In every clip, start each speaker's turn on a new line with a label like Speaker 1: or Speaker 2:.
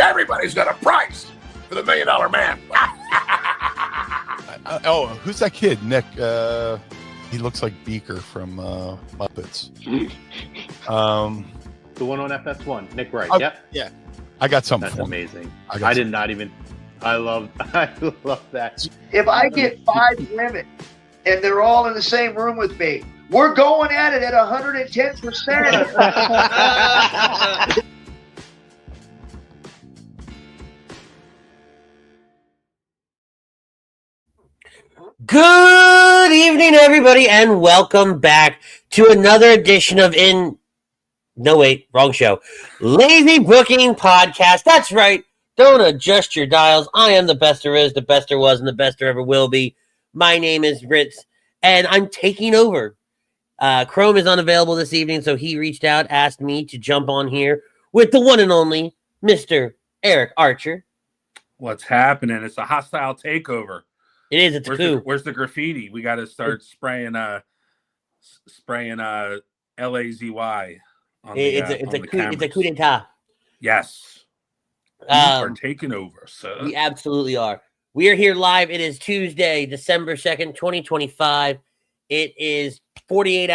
Speaker 1: Everybody's got a price for the $1 Million Man.
Speaker 2: Who's that kid? Nick. He looks like Beaker from Muppets.
Speaker 3: The one on FS1, Nick Wright. Yep.
Speaker 2: Yeah. I got something.
Speaker 3: That's
Speaker 2: for
Speaker 3: amazing.
Speaker 2: him.
Speaker 3: I did not even. I love that.
Speaker 4: If I get 5 women and they're all in the same room with me, we're going at it at 110%.
Speaker 5: Good evening, everybody, and welcome back to another edition of wrong show. Lazy Booking Podcast. That's right. Don't adjust your dials. I am the best there is, the best there was, and the best there ever will be. My name is Ritz, and I'm taking over. Chrome is unavailable this evening, so he reached out, asked me to jump on here with the one and only Mr. Eric Archer.
Speaker 6: What's happening? It's a hostile takeover.
Speaker 5: It is. It's a coup.
Speaker 6: Where's the graffiti? We got to start spraying LAZY on
Speaker 5: it's a coup d'etat.
Speaker 6: Yes. We are taking over, sir.
Speaker 5: We absolutely are. We are here live. It is Tuesday, December 2nd, 2025. It is 72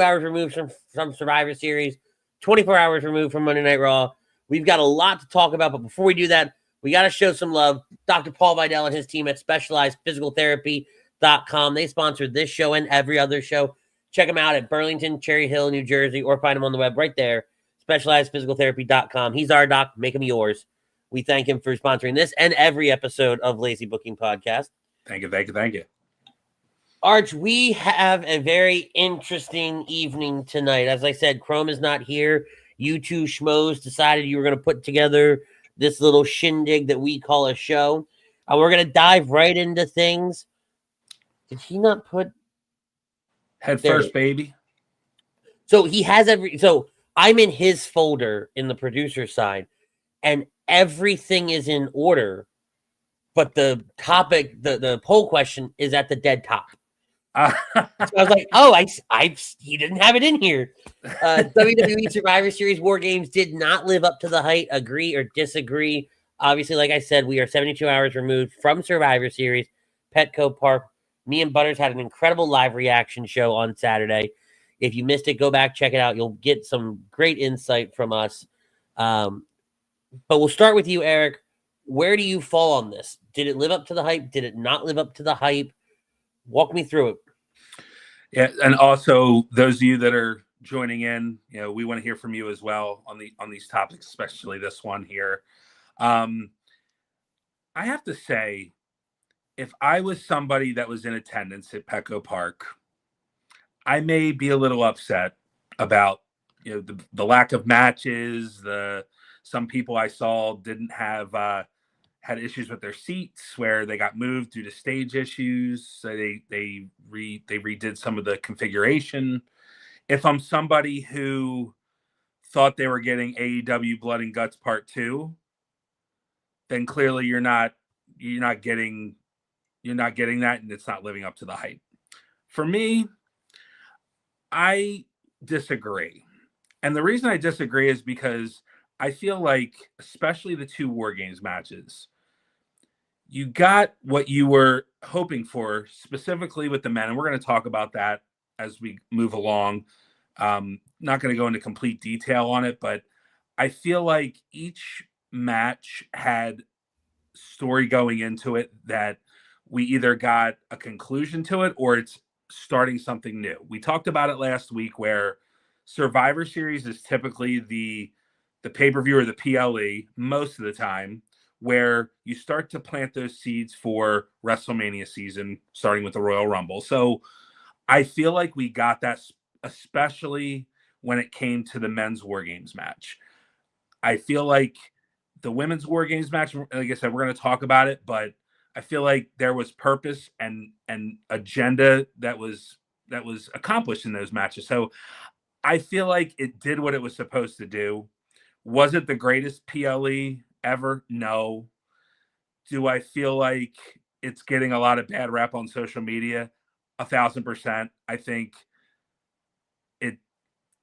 Speaker 5: hours removed from Survivor Series, 24 hours removed from Monday Night Raw. We've got a lot to talk about, but before we do that, we got to show some love. Dr. Paul Vidal and his team at SpecializedPhysicalTherapy.com. They sponsored this show and every other show. Check them out at Burlington, Cherry Hill, New Jersey, or find them on the web right there, SpecializedPhysicalTherapy.com. He's our doc. Make him yours. We thank him for sponsoring this and every episode of Lazy Booking Podcast.
Speaker 6: Thank you.
Speaker 5: Arch, we have a very interesting evening tonight. As I said, Chrome is not here. You two schmoes decided you were going to put together this little shindig that we call a show. We're going to dive right into things. Did he not put
Speaker 6: head first, baby?
Speaker 5: So he has so I'm in his folder in the producer side, and everything is in order, but the topic, the poll question is at the dead top. So I was like, he didn't have it in here. WWE Survivor Series WarGames did not live up to the hype. Agree or disagree? Obviously, like I said, we are 72 hours removed from Survivor Series. Petco Park. Me and Butters had an incredible live reaction show on Saturday. If you missed it, go back, check it out. You'll get some great insight from us. But we'll start with you, Eric. Where do you fall on this? Did it live up to the hype? Did it not live up to the hype? Walk me through it.
Speaker 6: Yeah, and also those of you that are joining in, we want to hear from you as well on these topics, especially this one here. I have to say, if I was somebody that was in attendance at Petco Park, I may be a little upset about the lack of matches. Some people I saw didn't have had issues with their seats where they got moved due to stage issues. So they redid some of the configuration. If I'm somebody who thought they were getting AEW Blood and Guts Part 2, then clearly you're not getting that, and it's not living up to the hype. For me, I disagree. And the reason I disagree is because I feel like, especially the 2 WarGames matches, you got what you were hoping for, specifically with the men. And we're going to talk about that as we move along. Not going to go into complete detail on it, but I feel like each match had story going into it that we either got a conclusion to it or it's starting something new. We talked about it last week where Survivor Series is typically the pay-per-view or the PLE most of the time, where you start to plant those seeds for WrestleMania season, starting with the Royal Rumble. So I feel like we got that, especially when it came to the men's WarGames match. I feel like the women's WarGames match, like I said, we're going to talk about it, but I feel like there was purpose and agenda that was accomplished in those matches. So I feel like it did what it was supposed to do. Was it the greatest PLE ever? No. Do I feel like it's getting a lot of bad rap on social media? 1,000%. I think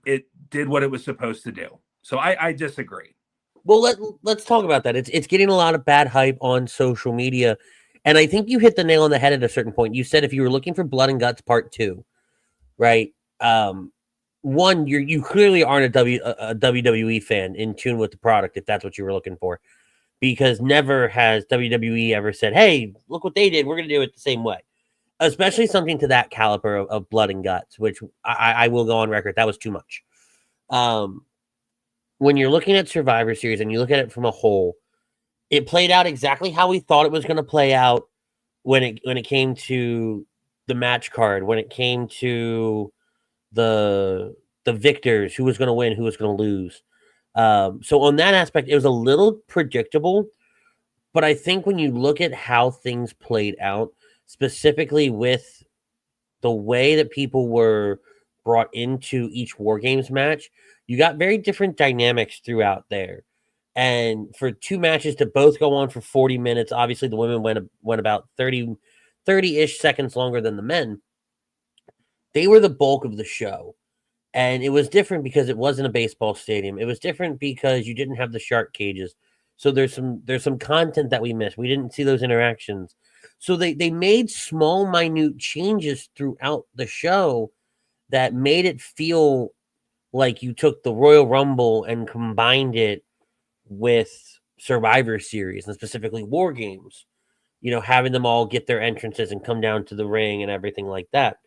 Speaker 6: it did what it was supposed to do. So I disagree.
Speaker 5: Well, let's talk about that. It's getting a lot of bad hype on social media, and I think you hit the nail on the head at a certain point. You said if you were looking for Blood and Guts Part 2, right? One, you clearly aren't a WWE fan in tune with the product if that's what you were looking for, because never has WWE ever said, "Hey, look what they did. We're going to do it the same way." Especially something to that caliber of Blood and Guts, which I will go on record, that was too much. When you're looking at Survivor Series and you look at it from a whole, it played out exactly how we thought it was going to play out when it came to the match card, when it came to the victors, who was going to win, who was going to lose. So on that aspect, it was a little predictable, but I think when you look at how things played out, specifically with the way that people were brought into each War Games match, you got very different dynamics throughout there. And for two matches to both go on for 40 minutes, obviously the women went about 30-ish seconds longer than the men. They were the bulk of the show. And it was different because it wasn't a baseball stadium. It was different because you didn't have the shark cages. So there's some content that we missed. We didn't see those interactions. So they made small, minute changes throughout the show that made it feel like you took the Royal Rumble and combined it with Survivor Series and specifically War Games. You know, having them all get their entrances and come down to the ring and everything like that.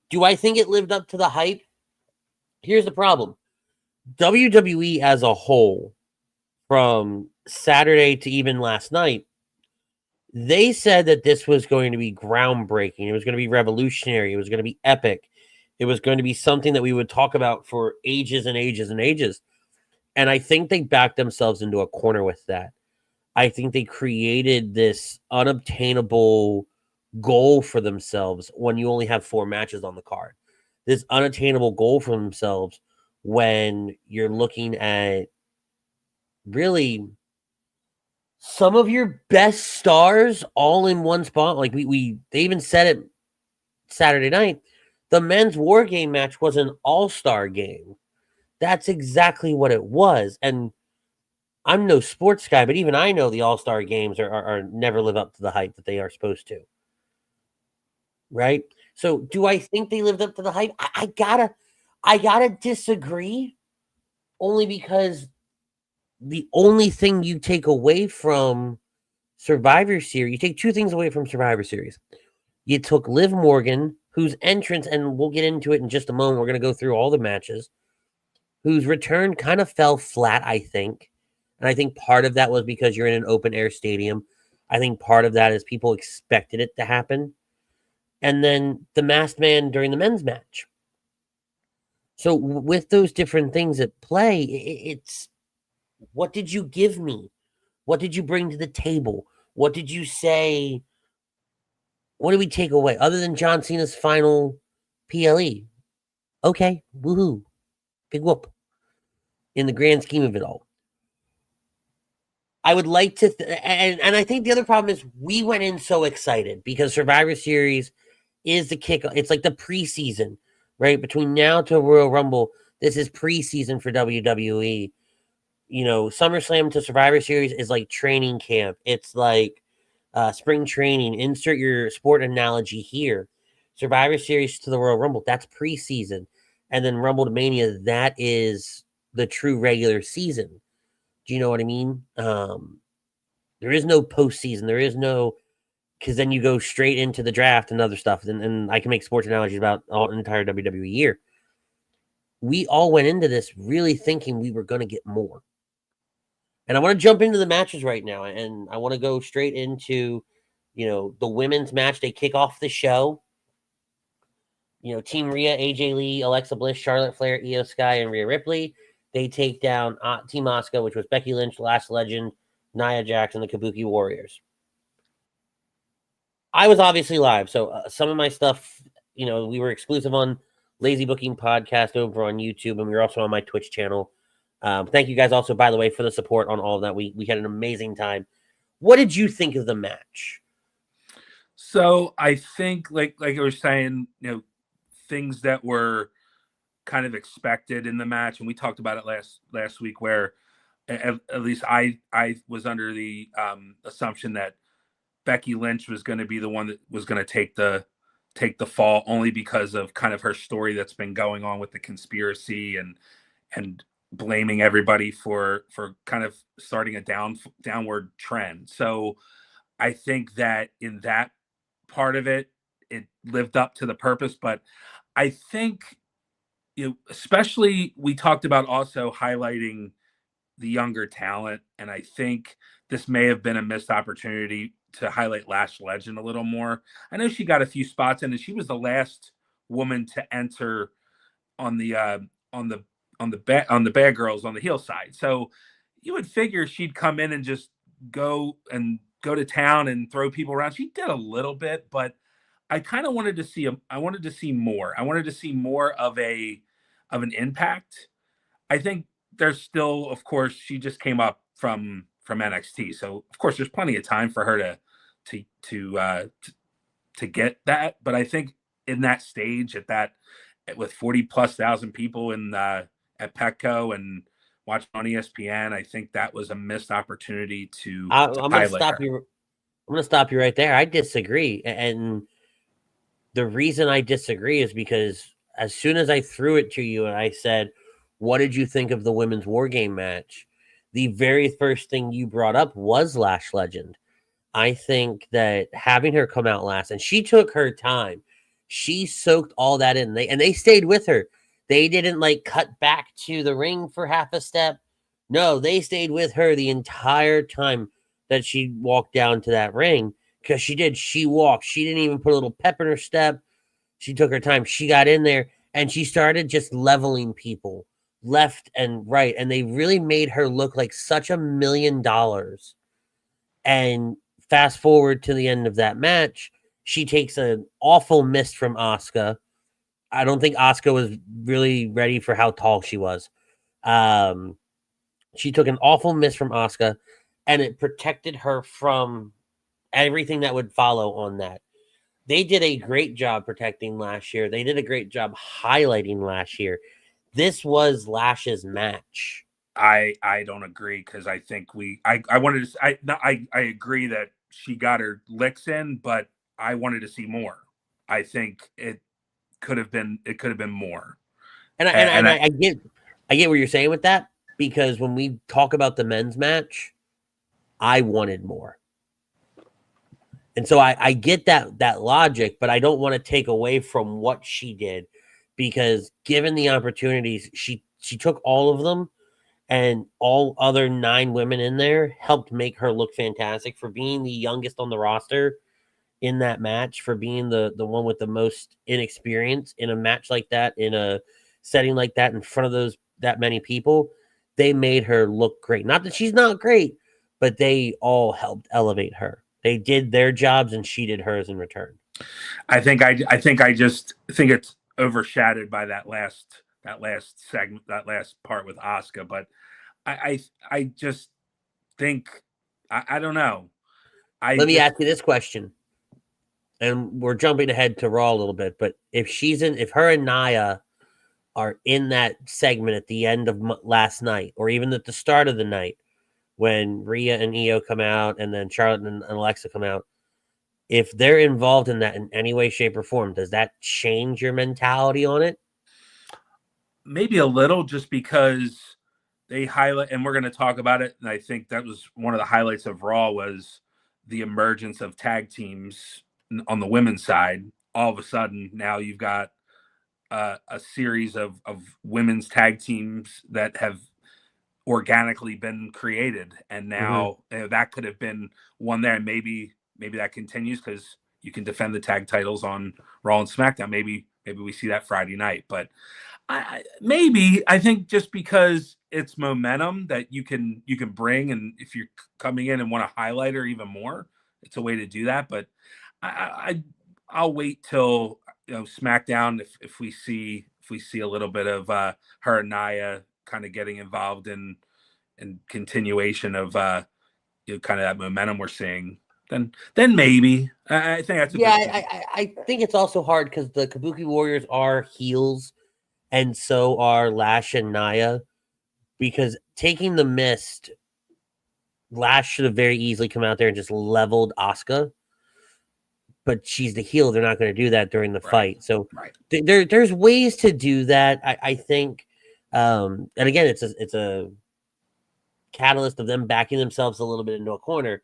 Speaker 5: Do I think it lived up to the hype? Here's the problem. WWE as a whole, from Saturday to even last night, they said that this was going to be groundbreaking. It was going to be revolutionary. It was going to be epic. It was going to be something that we would talk about for ages and ages and ages. And I think they backed themselves into a corner with that. I think they created this unobtainable goal for themselves when you only have 4 matches on the card. This unattainable goal for themselves when you're looking at really some of your best stars all in one spot. Like they even said it Saturday night. The men's war game match was an all-star game. That's exactly what it was. And I'm no sports guy, but even I know the all-star games are never live up to the hype that they are supposed to. Right? So do I think they lived up to the hype? I gotta disagree, only because the only thing you take away from Survivor Series, you take 2 things away from Survivor Series. You took Liv Morgan, whose entrance, and we'll get into it in just a moment. We're going to go through all the matches, whose return kind of fell flat, I think. And I think part of that was because you're in an open air stadium. I think part of that is people expected it to happen. And then the masked man during the men's match. So with those different things at play, it's what did you give me? What did you bring to the table? What did you say? What did we take away other than John Cena's final PLE? Okay, woohoo, big whoop. In the grand scheme of it all, I would like to, and I think the other problem is we went in so excited because Survivor Series is the kick. It's like the preseason, right? Between now to Royal Rumble, this is preseason for WWE. You know, SummerSlam to Survivor Series is like training camp. It's like spring training. Insert your sport analogy here. Survivor Series to the Royal Rumble, that's preseason. And then Rumble to Mania, that is the true regular season. Do you know what I mean? There is no postseason. There is no, because then you go straight into the draft and other stuff. And I can make sports analogies about all entire WWE year. We all went into this really thinking we were going to get more. And I want to jump into the matches right now. And I want to go straight into, the women's match. They kick off the show. Team Rhea, AJ Lee, Alexa Bliss, Charlotte Flair, Io Sky, and Rhea Ripley. They take down Team Asuka, which was Becky Lynch, Last Legend, Nia Jax, and the Kabuki Warriors. I was obviously live, so some of my stuff, we were exclusive on Lazy Booking Podcast over on YouTube, and we were also on my Twitch channel. Thank you guys also, by the way, for the support on all of that. We had an amazing time. What did you think of the match?
Speaker 6: So I think, like I was saying, things that were kind of expected in the match, and we talked about it last week, where at least I was under the assumption that Becky Lynch was going to be the one that was going to take the fall, only because of kind of her story that's been going on with the conspiracy and blaming everybody for kind of starting a downward trend. So I think that in that part of it, it lived up to the purpose. But I think, especially we talked about also highlighting the younger talent, and I think this may have been a missed opportunity to highlight Lash Legend a little more. I know she got a few spots in, and she was the last woman to enter on the bad girls on the heel side. So you would figure she'd come in and just go to town and throw people around. She did a little bit, but I kind of wanted to see I wanted to see more. I wanted to see more of an impact. I think there's still, of course, she just came up from NXT, so of course there's plenty of time for her to get that. But I think in that stage, with 40,000+ people at Petco and watching on ESPN, I think that was a missed opportunity to
Speaker 5: I'm going to
Speaker 6: highlight
Speaker 5: stop
Speaker 6: her.
Speaker 5: you. I'm going to stop you right there. I disagree, and the reason I disagree is because as soon as I threw it to you and I said, "What did you think of the women's war game match?" the very first thing you brought up was Lash Legend. I think that having her come out last, and she took her time. She soaked all that in. They stayed with her. They didn't like cut back to the ring for half a step. No, they stayed with her the entire time that she walked down to that ring, because she did. She walked. She didn't even put a little pep in her step. She took her time. She got in there and she started just leveling people left and right. And they really made her look like such $1 million. And fast forward to the end of that match, she takes an awful miss from Asuka. I don't think Asuka was really ready for how tall she was. She took an awful miss from Asuka, and it protected her from everything that would follow on that. They did a great job protecting last year. They did a great job highlighting last year. This was Lash's match.
Speaker 6: I don't agree, because I think I wanted to I agree that she got her licks in, but I wanted to see more. I think it could have been more.
Speaker 5: And I get what you're saying with that, because when we talk about the men's match, I wanted more. And so I get that logic, but I don't want to take away from what she did, because given the opportunities, she took all of them, and all other 9 women in there helped make her look fantastic for being the youngest on the roster in that match, for being the one with the most inexperience in a match like that, in a setting like that, in front of that many people. They made her look great. Not that she's not great, but they all helped elevate her. They did their jobs and she did hers in return.
Speaker 6: I think it's overshadowed by that last segment, that last part with Asuka. But I just think I don't know.
Speaker 5: Let me ask you this question, and we're jumping ahead to Raw a little bit. But if her and Nia are in that segment at the end of last night, or even at the start of the night, when Rhea and Io come out, and then Charlotte and Alexa come out, if they're involved in that in any way, shape, or form, does that change your mentality on it?
Speaker 6: Maybe a little, just because they highlight, and we're going to talk about it, and I think that was one of the highlights of Raw, was the emergence of tag teams on the women's side. All of a sudden, now you've got a series of women's tag teams that have organically been created, and now that could have been one there, and maybe that continues, because you can defend the tag titles on Raw and SmackDown. Maybe we see that Friday night, but I think just because it's momentum that you can bring, and if you're coming in and want to highlight her even more, it's a way to do that. But I'll wait till SmackDown, if we see a little bit of her and Nia kind of getting involved in continuation of kind of that momentum we're seeing. Then maybe I think that's
Speaker 5: I think it's also hard because the Kabuki Warriors are heels, and so are Lash and Nia, because taking the mist, Lash should have very easily come out there and just leveled Asuka. But she's the heel. They're not going to do that during the fight. So there's ways to do that. I think, and again, it's a catalyst of them backing themselves a little bit into a corner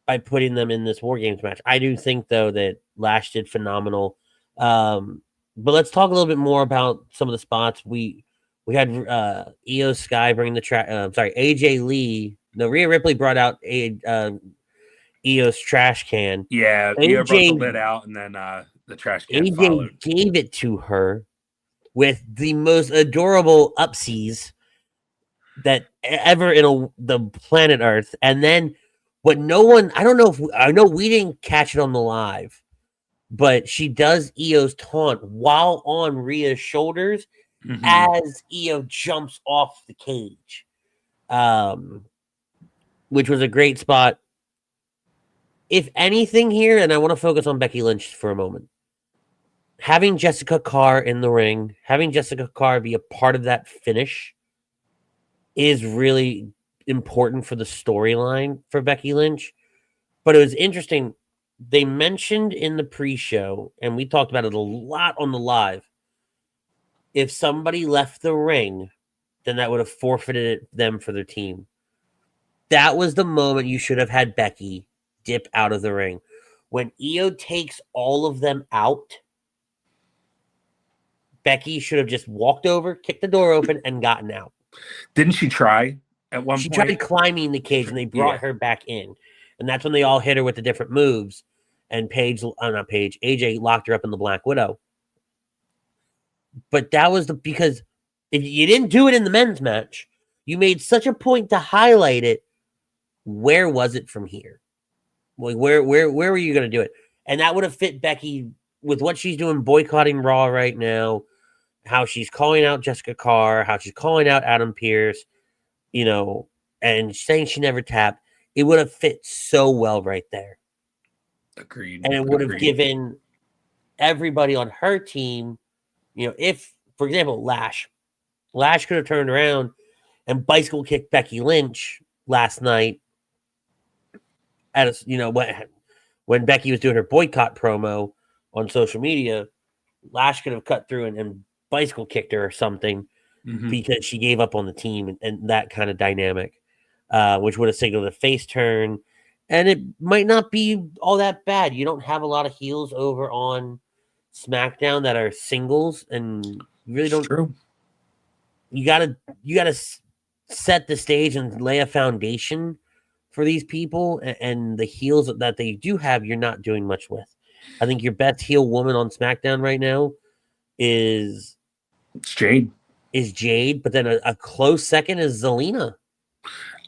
Speaker 5: by putting them in this War Games match. I do think though that Lash did phenomenal. But let's talk a little bit more about some of the spots. We had Io Sky bring the AJ Lee. No, Rhea Ripley brought out Io's trash can.
Speaker 6: Yeah, Io brought the lid out, and then the trash can
Speaker 5: AJ
Speaker 6: followed.
Speaker 5: Gave it to her with the most adorable upsies that ever in the planet Earth. And then what no one, I don't know if I know we didn't catch it on the live, but she does Io's taunt while on Rhea's shoulders as Io jumps off the cage, which was a great spot. If anything here, and I want to focus on Becky Lynch for a moment, having Jessica Carr in the ring, having Jessica Carr be a part of that finish is really important for the storyline for Becky Lynch. But it was interesting. They mentioned in the pre-show, and we talked about it a lot on the live, if somebody left the ring, then that would have forfeited them for their team. That was the moment you should have had Becky dip out of the ring. When Io takes all of them out, Becky should have just walked over, kicked the door open, and gotten out.
Speaker 6: Didn't she try at one point?
Speaker 5: She tried climbing the cage, and they brought her back in. And that's when they all hit her with the different moves. And AJ locked her up in the Black Widow. But that was because if you didn't do it in the men's match, you made such a point to highlight it. Where was it from here? Like where were you going to do it? And that would have fit Becky with what she's doing, boycotting Raw right now, how she's calling out Jessica Carr, how she's calling out Adam Pearce, and saying she never tapped. It would have fit so well right there.
Speaker 6: Agreed.
Speaker 5: And it would have given everybody on her team, if, for example, Lash could have turned around and bicycle kicked Becky Lynch last night when Becky was doing her boycott promo on social media. Lash could have cut through and bicycle kicked her or something because she gave up on the team and that kind of dynamic, which would have signaled a face turn. And it might not be all that bad. You don't have a lot of heels over on SmackDown that are singles, and you really don't.
Speaker 6: True.
Speaker 5: You gotta set the stage and lay a foundation for these people, and the heels that they do have, you're not doing much with. I think your best heel woman on SmackDown right now is
Speaker 6: Jade.
Speaker 5: But then a close second is Zelina.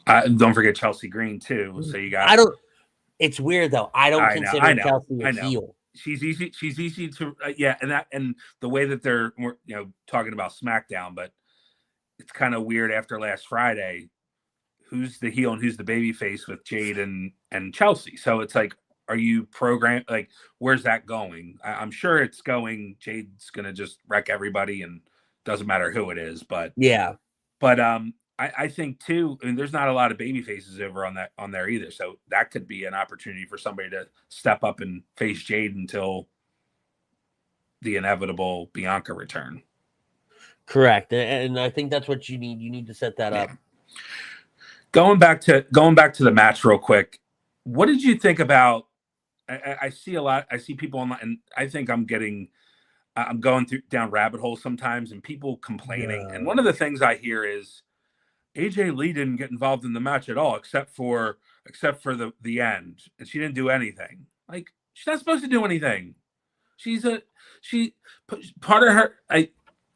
Speaker 6: Don't forget Chelsea Green too. So you got.
Speaker 5: It's weird though. I don't consider Chelsea a heel.
Speaker 6: She's easy. She's easy to and the way that they're talking about SmackDown, but it's kind of weird after last Friday. Who's the heel and who's the baby face with Jade and Chelsea? So it's like, are you programmed? Like, where's that going? I'm sure it's going. Jade's gonna just wreck everybody, and doesn't matter who it is. But I think too. I mean, there's not a lot of baby faces over on there either. So that could be an opportunity for somebody to step up and face Jade until the inevitable Bianca return.
Speaker 5: Correct, and I think that's what you need. You need to set that up.
Speaker 6: Going back to the match real quick. What did you think about? I see a lot. I see people online, and I think I'm going down rabbit holes sometimes, and people complaining. And one of the things I hear is AJ Lee didn't get involved in the match at all, except for the end, and she didn't do anything. Like, she's not supposed to do anything. Part of her.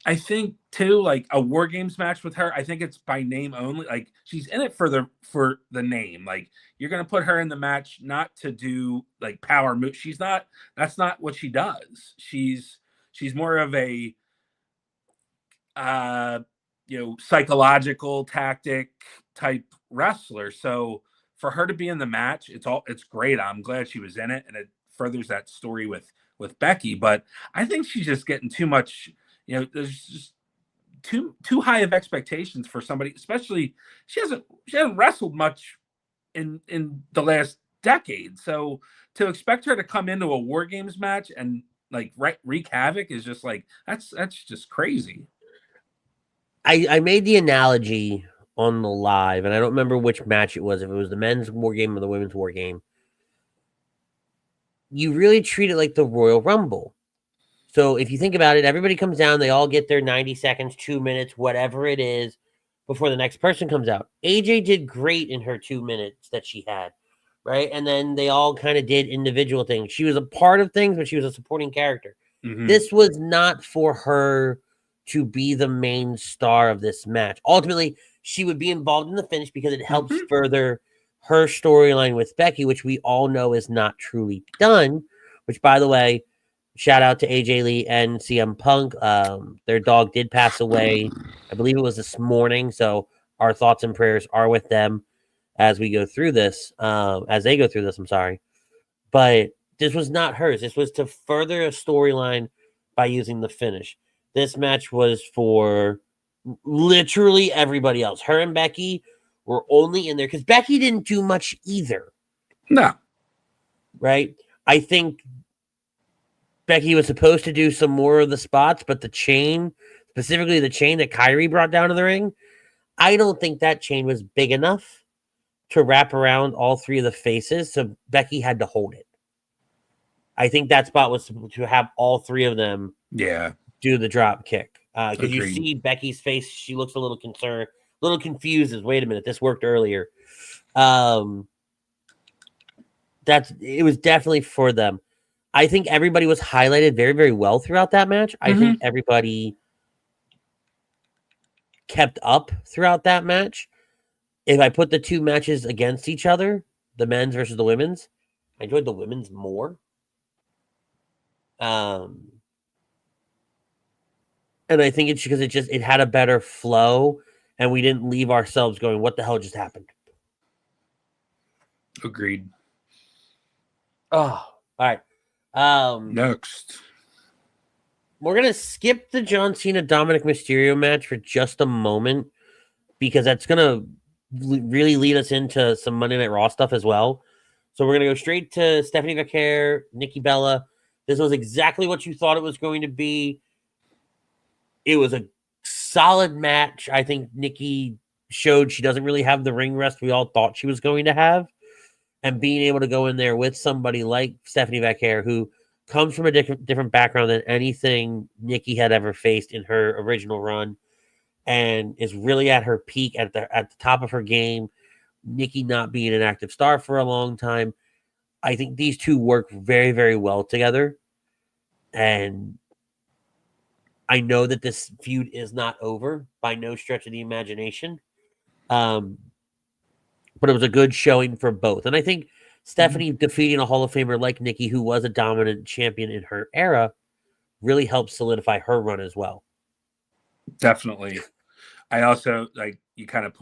Speaker 6: I think too, like a War Games match with her, I think it's by name only. Like, she's in it for the name. Like, you're gonna put her in the match not to do like power moves. That's not what she does. She's more of a psychological tactic type wrestler. So for her to be in the match, it's great. I'm glad she was in it, and it furthers that story with Becky. But I think she's just getting too much. There's just too high of expectations for somebody, especially she hasn't wrestled much in the last decade. So to expect her to come into a War Games match and like wreak havoc is just like that's just crazy.
Speaker 5: I made the analogy on the live, and I don't remember which match it was, if it was the men's War Game or the women's War Game. You really treat it like the Royal Rumble. So if you think about it, everybody comes down, they all get their 90 seconds, 2 minutes, whatever it is, before the next person comes out. AJ did great in her 2 minutes that she had, right? And then they all kind of did individual things. She was a part of things, but she was a supporting character.
Speaker 6: Mm-hmm.
Speaker 5: This was not for her to be the main star of this match. Ultimately, she would be involved in the finish because it helps further her storyline with Becky, which we all know is not truly done, which, by the way, shout out to AJ Lee and CM Punk. Their dog did pass away. I believe it was this morning. So our thoughts and prayers are with them as we go through this, as they go through this, I'm sorry. But this was not hers. This was to further a storyline by using the finish. This match was for literally everybody else. Her and Becky were only in there because Becky didn't do much either.
Speaker 6: No.
Speaker 5: Right? I think Becky was supposed to do some more of the spots, but the chain, specifically the chain that Kyrie brought down to the ring, I don't think that chain was big enough to wrap around all three of the faces, so Becky had to hold it. I think that spot was to have all three of them do the drop kick. Because you see Becky's face, she looks a little concerned, a little confused, as, wait a minute, this worked earlier. It was definitely for them. I think everybody was highlighted very, very well throughout that match. I think everybody kept up throughout that match. If I put the two matches against each other, the men's versus the women's, I enjoyed the women's more. And I think it's because it had a better flow, and we didn't leave ourselves going, what the hell just happened?
Speaker 6: Agreed.
Speaker 5: Oh, all right.
Speaker 6: Next,
Speaker 5: we're gonna skip the John Cena Dominic Mysterio match for just a moment because that's gonna really lead us into some Monday Night Raw stuff as well. So we're gonna go straight to Stephanie Vaquer, Nikki Bella. This was exactly what you thought it was going to be. It was a solid match. I think Nikki showed she doesn't really have the ring rest we all thought she was going to have. And being able to go in there with somebody like Stephanie Vaquer, who comes from a different background than anything Nikki had ever faced in her original run, and is really at her peak at the top of her game. Nikki not being an active star for a long time. I think these two work very, very well together. And I know that this feud is not over by no stretch of the imagination. But it was a good showing for both. And I think Stephanie defeating a Hall of Famer like Nikki, who was a dominant champion in her era, really helped solidify her run as well.
Speaker 6: Definitely. I also you kind of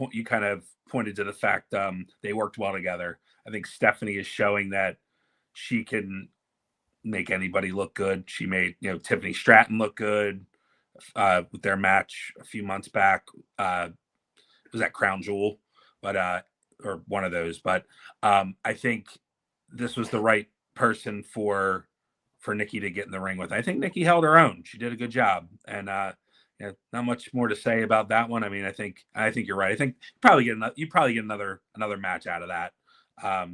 Speaker 6: pointed to the fact they worked well together. I think Stephanie is showing that she can make anybody look good. She made Tiffany Stratton look good with their match a few months back. It was at Crown Jewel, but or one of those. But I think this was the right person for Nikki to get in the ring with. I think Nikki held her own. She did a good job, and not much more to say about that one. I mean, I think you're right. I think you probably get another match out of that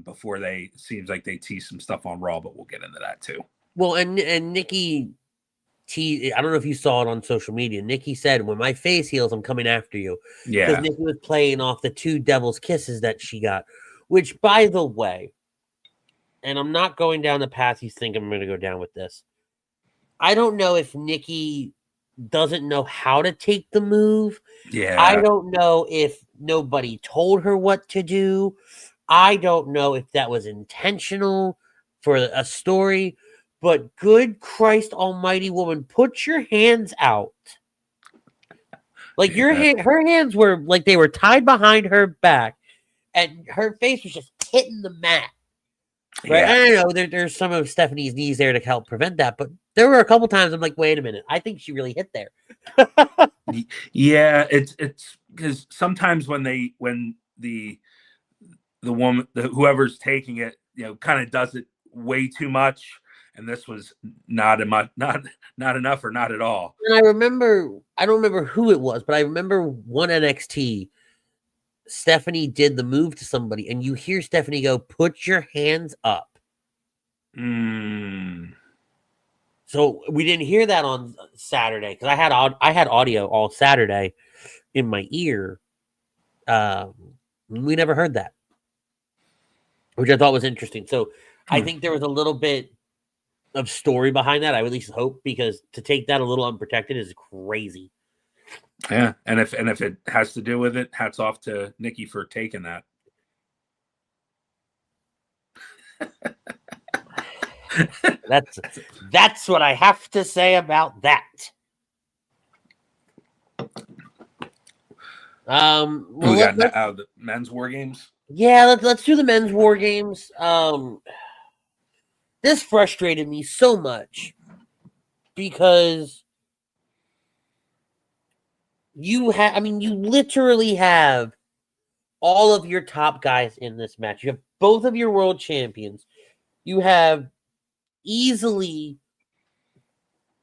Speaker 6: before seems like they tease some stuff on Raw, but we'll get into that too.
Speaker 5: Well, and Nikki I don't know if you saw it on social media. Nikki said, when my face heals, I'm coming after you.
Speaker 6: Yeah.
Speaker 5: Because Nikki was playing off the 2 devil's kisses that she got, which, by the way, and I'm not going down the path you think I'm going to go down with this. I don't know if Nikki doesn't know how to take the move.
Speaker 6: Yeah.
Speaker 5: I don't know if nobody told her what to do. I don't know if that was intentional for a story. But good Christ almighty, woman, put your hands out. Like her hands were like they were tied behind her back, and her face was just hitting the mat. Right?
Speaker 6: Yeah.
Speaker 5: I don't know. There's some of Stephanie's knees there to help prevent that, but There were a couple times I'm like, wait a minute, I think she really hit there.
Speaker 6: Yeah, it's because sometimes when the woman, whoever's taking it, kind of does it way too much, and this was not enough, or not at all.
Speaker 5: And I don't remember who it was, but I remember one NXT, Stephanie did the move to somebody, and you hear Stephanie go, "Put your hands up." So we didn't hear that on Saturday because I had audio all Saturday in my ear. We never heard that, which I thought was interesting. So I think there was a little bit of story behind that. I at least hope, because to take that a little unprotected is crazy.
Speaker 6: Yeah, and if it has to do with it, hats off to Nikki for taking that.
Speaker 5: That's what I have to say about that.
Speaker 6: We got the men's war games.
Speaker 5: Yeah, let's do the men's war games. This frustrated me so much because you literally have all of your top guys in this match. You have both of your world champions. You have easily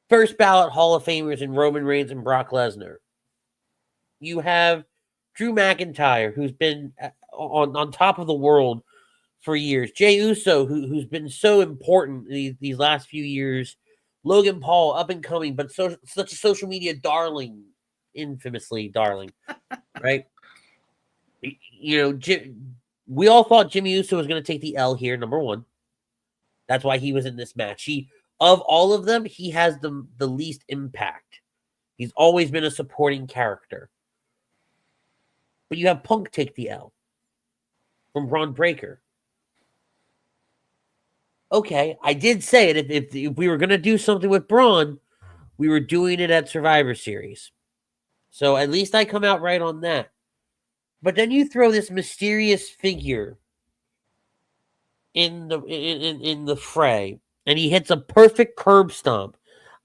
Speaker 5: first ballot Hall of Famers in Roman Reigns and Brock Lesnar. You have Drew McIntyre, who's been on top of the world for years. Jey Uso, who's been so important these last few years. Logan Paul, up and coming, but such a social media darling, infamously darling, right? We all thought Jimmy Uso was going to take the L here, number one. That's why he was in this match. Of all of them, he has the least impact. He's always been a supporting character. But you have Punk take the L from Braun Breaker. Okay, I did say it. If we were going to do something with Braun, we were doing it at Survivor Series. So at least I come out right on that. But then you throw this mysterious figure in the fray, and he hits a perfect curb stomp.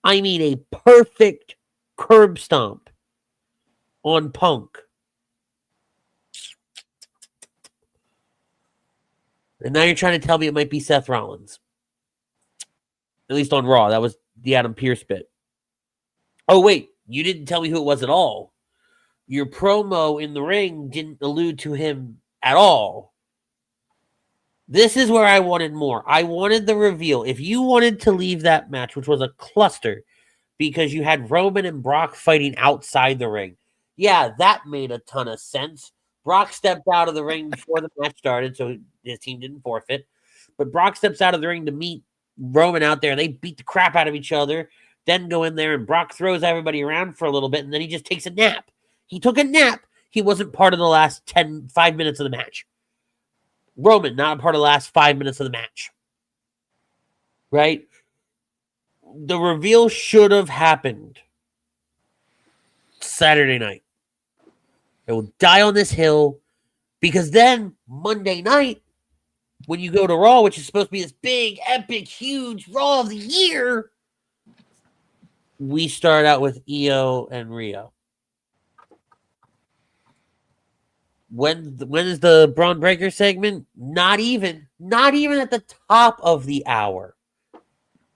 Speaker 5: I mean, a perfect curb stomp on Punk. And now you're trying to tell me it might be Seth Rollins. At least on Raw. That was the Adam Pearce bit. Oh, wait. You didn't tell me who it was at all. Your promo in the ring didn't allude to him at all. This is where I wanted more. I wanted the reveal. If you wanted to leave that match, which was a cluster, because you had Roman and Brock fighting outside the ring, yeah, that made a ton of sense. Brock stepped out of the ring before the match started, so his team didn't forfeit. But Brock steps out of the ring to meet Roman out there. They beat the crap out of each other, then go in there, and Brock throws everybody around for a little bit, and then he just takes a nap. He took a nap. He wasn't part of the last 5 minutes of the match. Roman, not a part of the last 5 minutes of the match. Right? The reveal should have happened Saturday night. It will die on this hill, because then Monday night, when you go to Raw, which is supposed to be this big, epic, huge Raw of the year, we start out with Io and Rhea. When is the Braun Breaker segment? Not even at the top of the hour.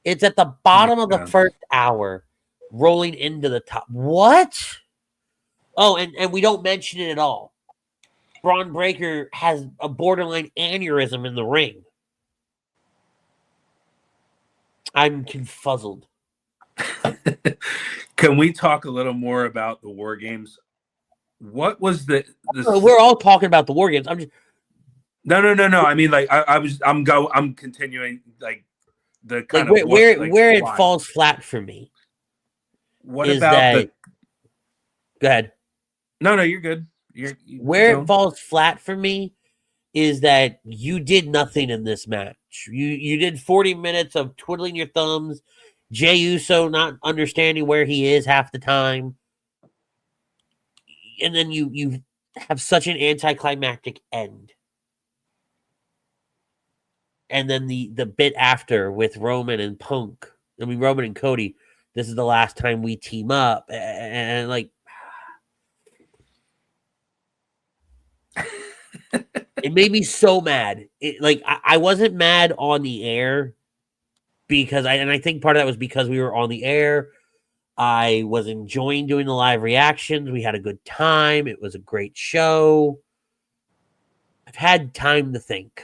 Speaker 5: It's at the bottom of the first hour, rolling into the top. What? Oh, and we don't mention it at all. Braun Breaker has a borderline aneurysm in the ring. I'm confuzzled.
Speaker 6: Can we talk a little more about the War Games? What was the
Speaker 5: We're all talking about the War Games. I'm just
Speaker 6: No. I mean, like I'm continuing like the kind
Speaker 5: like
Speaker 6: of
Speaker 5: where it falls flat for me.
Speaker 6: What about
Speaker 5: Go ahead.
Speaker 6: No, you're good.
Speaker 5: Where it falls flat for me is that you did nothing in this match. You did 40 minutes of twiddling your thumbs, Jey Uso not understanding where he is half the time, and then you have such an anticlimactic end. And then the bit after with Roman and Punk I mean, Roman and Cody, this is the last time we team up. And like, it made me so mad. I wasn't mad on the air because I think part of that was because we were on the air. I was enjoying doing the live reactions. We had a good time. It was a great show. I've had time to think.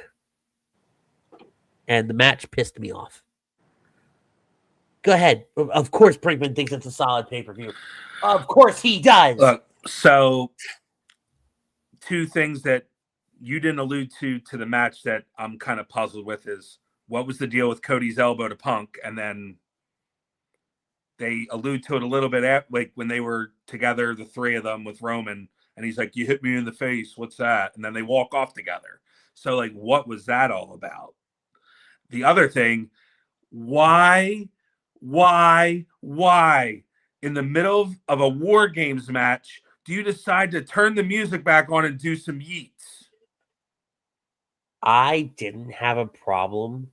Speaker 5: And the match pissed me off. Go ahead. Of course, Brinkman thinks it's a solid pay-per-view. Of course he does.
Speaker 6: Look, so two things that you didn't allude to the match that I'm kind of puzzled with is what was the deal with Cody's elbow to Punk, and then they allude to it a little bit like when they were together, the three of them with Roman, and he's like, "You hit me in the face. What's that?" And then they walk off together. So like, what was that all about? The other thing, why in the middle of a War Games match do you decide to turn the music back on and do some yeets?
Speaker 5: I didn't have a problem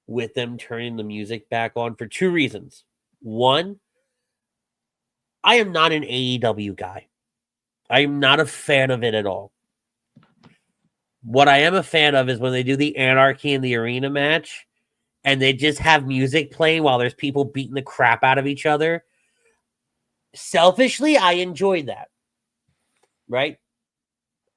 Speaker 5: with them turning the music back on for two reasons. One, I am not an AEW guy. I am not a fan of it at all. What I am a fan of is when they do the Anarchy in the Arena match and they just have music playing while there's people beating the crap out of each other. Selfishly, I enjoyed that. Right?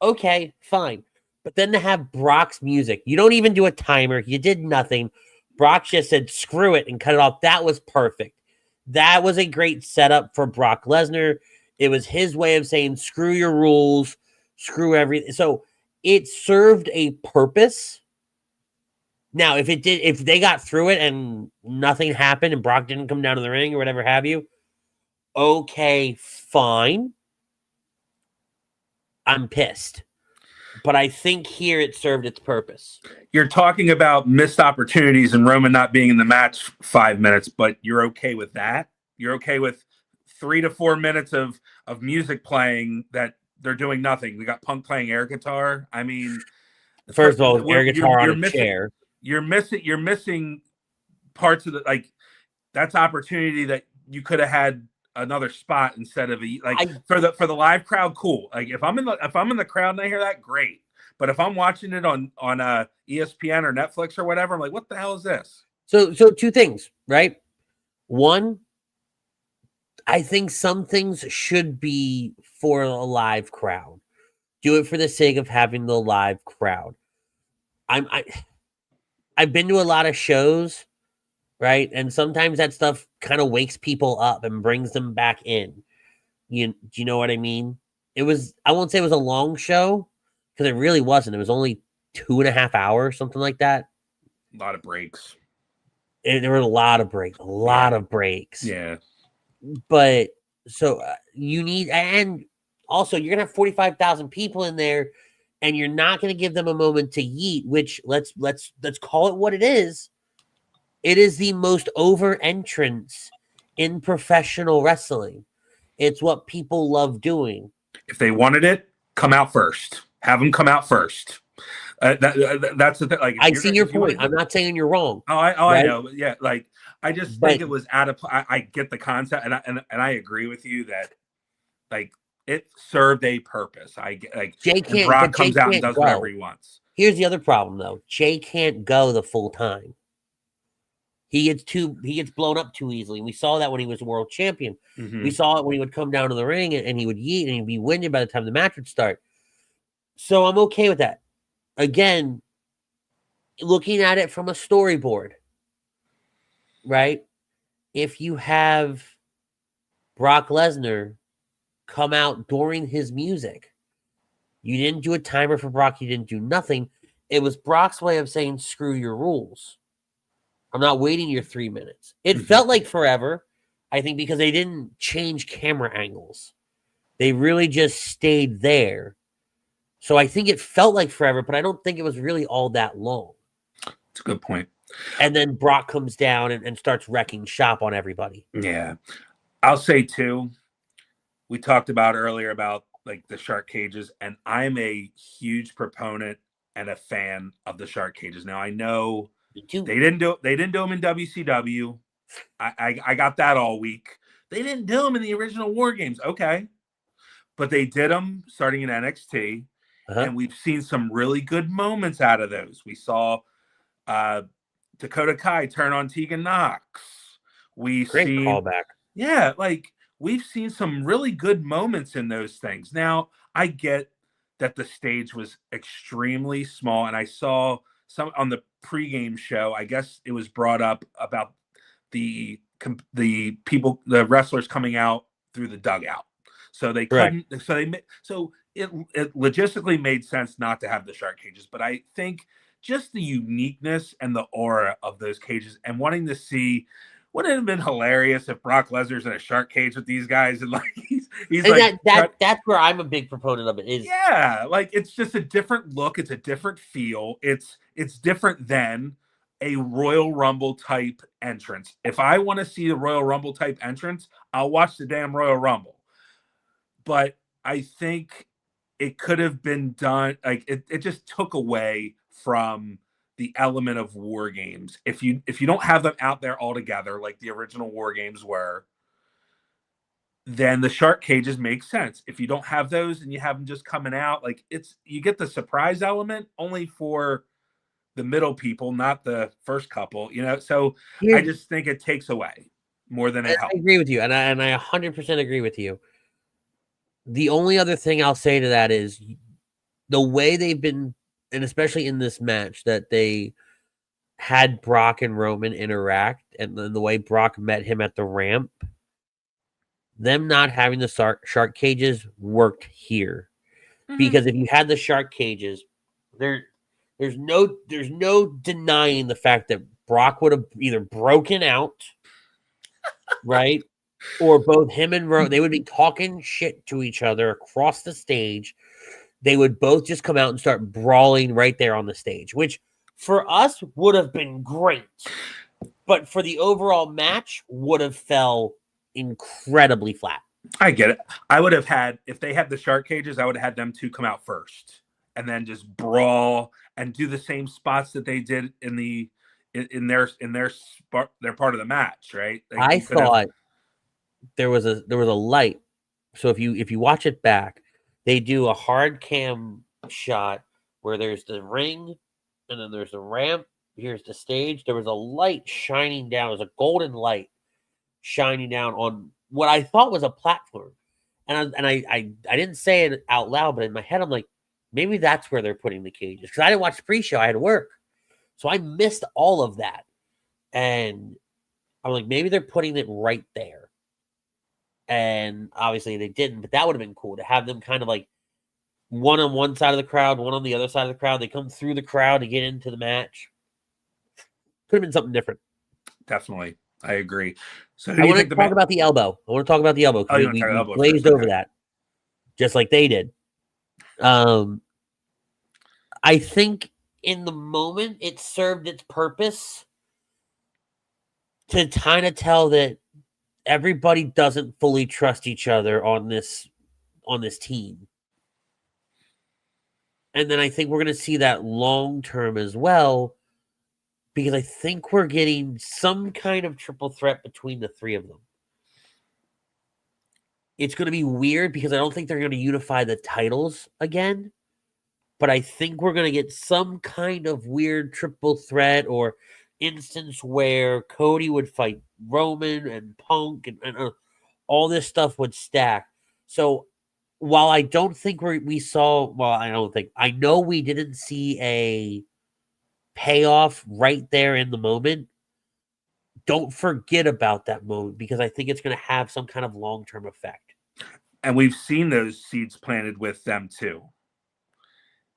Speaker 5: Okay, fine. But then to have Brock's music, you don't even do a timer. You did nothing. Brock just said, screw it, and cut it off. That was perfect. That was a great setup for Brock Lesnar. It was his way of saying, screw your rules, screw everything. So it served a purpose. Now, if they got through it and nothing happened and Brock didn't come down to the ring or whatever have you, okay, fine. I'm pissed. But I think here it served its purpose.
Speaker 6: You're talking about missed opportunities and Roman not being in the match 5 minutes, but you're okay with that? You're okay with 3 to 4 minutes of music playing that they're doing nothing? We got Punk playing air guitar. I mean,
Speaker 5: first of all, air guitar on a chair.
Speaker 6: You're missing parts of the, like, that's opportunity that you could have had another spot instead of for the live crowd. Cool. Like if I'm in the crowd and I hear that, great. But if I'm watching it on ESPN or Netflix or whatever, I'm like, what the hell is this?
Speaker 5: So two things, right? One, I think some things should be for a live crowd. Do it for the sake of having the live crowd. I've been to a lot of shows, right? And sometimes that stuff kind of wakes people up and brings them back in. Do you know what I mean? I won't say it was a long show because it really wasn't. It was only 2.5 hours, something like that.
Speaker 6: A lot of breaks.
Speaker 5: There were a lot of breaks.
Speaker 6: Yeah.
Speaker 5: But so you need, and also you're going to have 45,000 people in there and you're not going to give them a moment to yeet, which let's call it what it is. It is the most over entrance in professional wrestling. It's what people love doing.
Speaker 6: If they wanted it, come out first. Have them come out first. That's the thing. Like,
Speaker 5: I see your point. I'm not saying you're wrong.
Speaker 6: Right? I know. Yeah, like I just think it was out of. I get the concept, and I agree with you that like it served a purpose. I get like
Speaker 5: Jey can't.
Speaker 6: Brock comes out and does whatever he wants.
Speaker 5: Here's the other problem, though. Jey can't go the full time. He gets blown up too easily. We saw that when he was world champion.
Speaker 6: Mm-hmm.
Speaker 5: We saw it when he would come down to the ring and he would yeet and he'd be winded by the time the match would start. So I'm okay with that. Again, looking at it from a storyboard, right? If you have Brock Lesnar come out during his music, you didn't do a timer for Brock. You didn't do nothing. It was Brock's way of saying, screw your rules. I'm not waiting your 3 minutes. It felt like forever, I think, because they didn't change camera angles. They really just stayed there. So I think it felt like forever, but I don't think it was really all that long.
Speaker 6: That's a good point.
Speaker 5: And then Brock comes down and starts wrecking shop on everybody.
Speaker 6: Yeah. I'll say, too, we talked about earlier about like the shark cages, and I'm a huge proponent and a fan of the shark cages. Now, I know they didn't do them in WCW. I got that all week. They didn't do them in the original War Games, okay, but they did them starting in NXT, and we've seen some really good moments out of those. We saw Dakota Kai turn on Tegan Knox.
Speaker 5: Great callback.
Speaker 6: Yeah, like we've seen some really good moments in those things. Now, I get that the stage was extremely small, and I saw some on the pregame show. I guess it was brought up about the wrestlers coming out through the dugout, so they couldn't. So it logistically made sense not to have the shark cages, but I think just the uniqueness and the aura of those cages, and wanting to see. Wouldn't it have been hilarious if Brock Lesnar's in a shark cage with these guys and like he's
Speaker 5: and like that's where I'm a big proponent of it. Is
Speaker 6: like it's just a different look, it's a different feel, it's different than a Royal Rumble type entrance. If I want to see the Royal Rumble type entrance, I'll watch the damn Royal Rumble. But I think it could have been done like it just took away from the element of War Games. If you don't have them out there all together like the original War Games were, then the shark cages make sense. If you don't have those and you have them just coming out, like you get the surprise element only for the middle people, not the first couple, So I just think it takes away more than it helps.
Speaker 5: I agree with you, and I 100% agree with you. The only other thing I'll say to that is the way they've been, and especially in this match, that they had Brock and Roman interact, and the way Brock met him at the ramp, them not having the shark cages worked here. Because if you had the shark cages, there's no denying the fact that Brock would have either broken out, right? Or both him and Roman, they would be talking shit to each other across the stage. They would both just come out and start brawling right there on the stage, which for us would have been great. But for the overall match, would have fell incredibly flat.
Speaker 6: I get it. I would have had, if they had the shark cages, I would have had them two come out first and then just brawl and do the same spots that they did in their part of the match, right? Like
Speaker 5: I thought there was a light. So if you watch it back, they do a hard cam shot where there's the ring and then there's the ramp. Here's the stage. There was a light shining down. It was a golden light shining down on what I thought was a platform. And I didn't say it out loud, but in my head, I'm like, maybe that's where they're putting the cages. Because I didn't watch the pre-show. I had to work. So I missed all of that. And I'm like, maybe they're putting it right there. And obviously they didn't, but that would have been cool to have them kind of like one on one side of the crowd, one on the other side of the crowd. They come through the crowd to get into the match. Could have been something different.
Speaker 6: Definitely. I agree. So
Speaker 5: I want to talk about the elbow. I want to talk about the elbow because we glazed over that just like they did. I think in the moment it served its purpose to kind of tell that everybody doesn't fully trust each other on this team. And then I think we're going to see that long term as well, because I think we're getting some kind of triple threat between the three of them. It's going to be weird because I don't think they're going to unify the titles again, but I think we're going to get some kind of weird triple threat or instance where Cody would fight Roman and Punk and all this stuff would stack. So while I don't think I know we didn't see a payoff right there in the moment. Don't forget about that moment because I think it's going to have some kind of long-term effect.
Speaker 6: And we've seen those seeds planted with them too.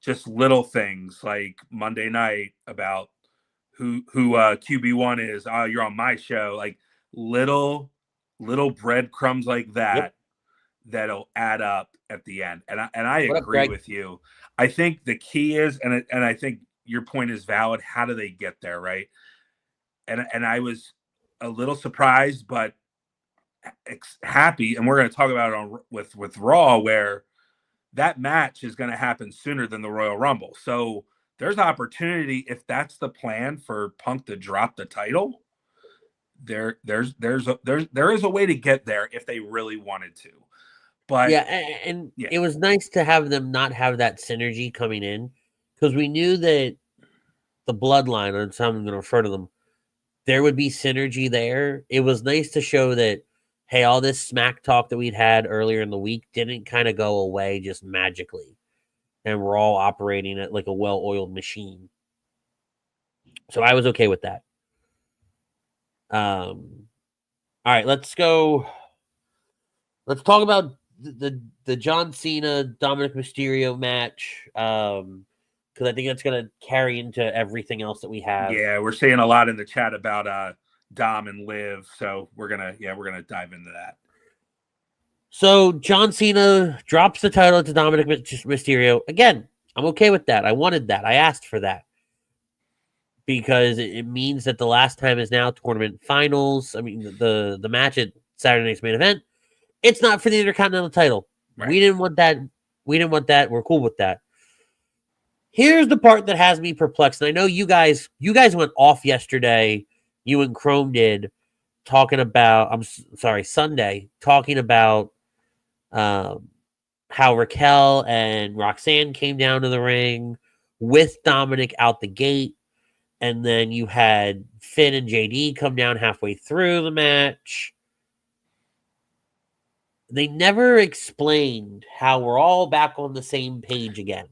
Speaker 6: Just little things like Monday night about who QB1 is. Oh, you're on my show. Like little breadcrumbs like that that'll add up at the end. And I agree with you. I think the key is, and I think your point is valid. How do they get there, right? And I was a little surprised, but happy. And we're going to talk about it with Raw, where that match is going to happen sooner than the Royal Rumble. So there's opportunity if that's the plan for Punk to drop the title. there is a way to get there if they really wanted to. But
Speaker 5: yeah, and it was nice to have them not have that synergy coming in, because we knew that the bloodline, or so I'm going to refer to them, there would be synergy there. It was nice to show that, hey, all this smack talk that we'd had earlier in the week didn't kind of go away just magically, and we're all operating at like a well-oiled machine. So I was okay with that. All right, let's go. Let's talk about the John Cena Dominic Mysterio match, because I think that's going to carry into everything else that we have.
Speaker 6: Yeah, we're seeing a lot in the chat about Dom and Liv, so we're gonna dive into that.
Speaker 5: So John Cena drops the title to Dominic Mysterio. Again, I'm okay with that. I wanted that. I asked for that, because it means that the last time is now tournament finals. I mean, the match at Saturday night's main event, it's not for the Intercontinental title.
Speaker 6: Right.
Speaker 5: We didn't want that. We're cool with that. Here's the part that has me perplexed. And I know you guys went off yesterday. You and Chrome did, talking about, Sunday, talking about how Raquel and Roxanne came down to the ring with Dominic out the gate. And then you had Finn and JD come down halfway through the match. They never explained how we're all back on the same page again.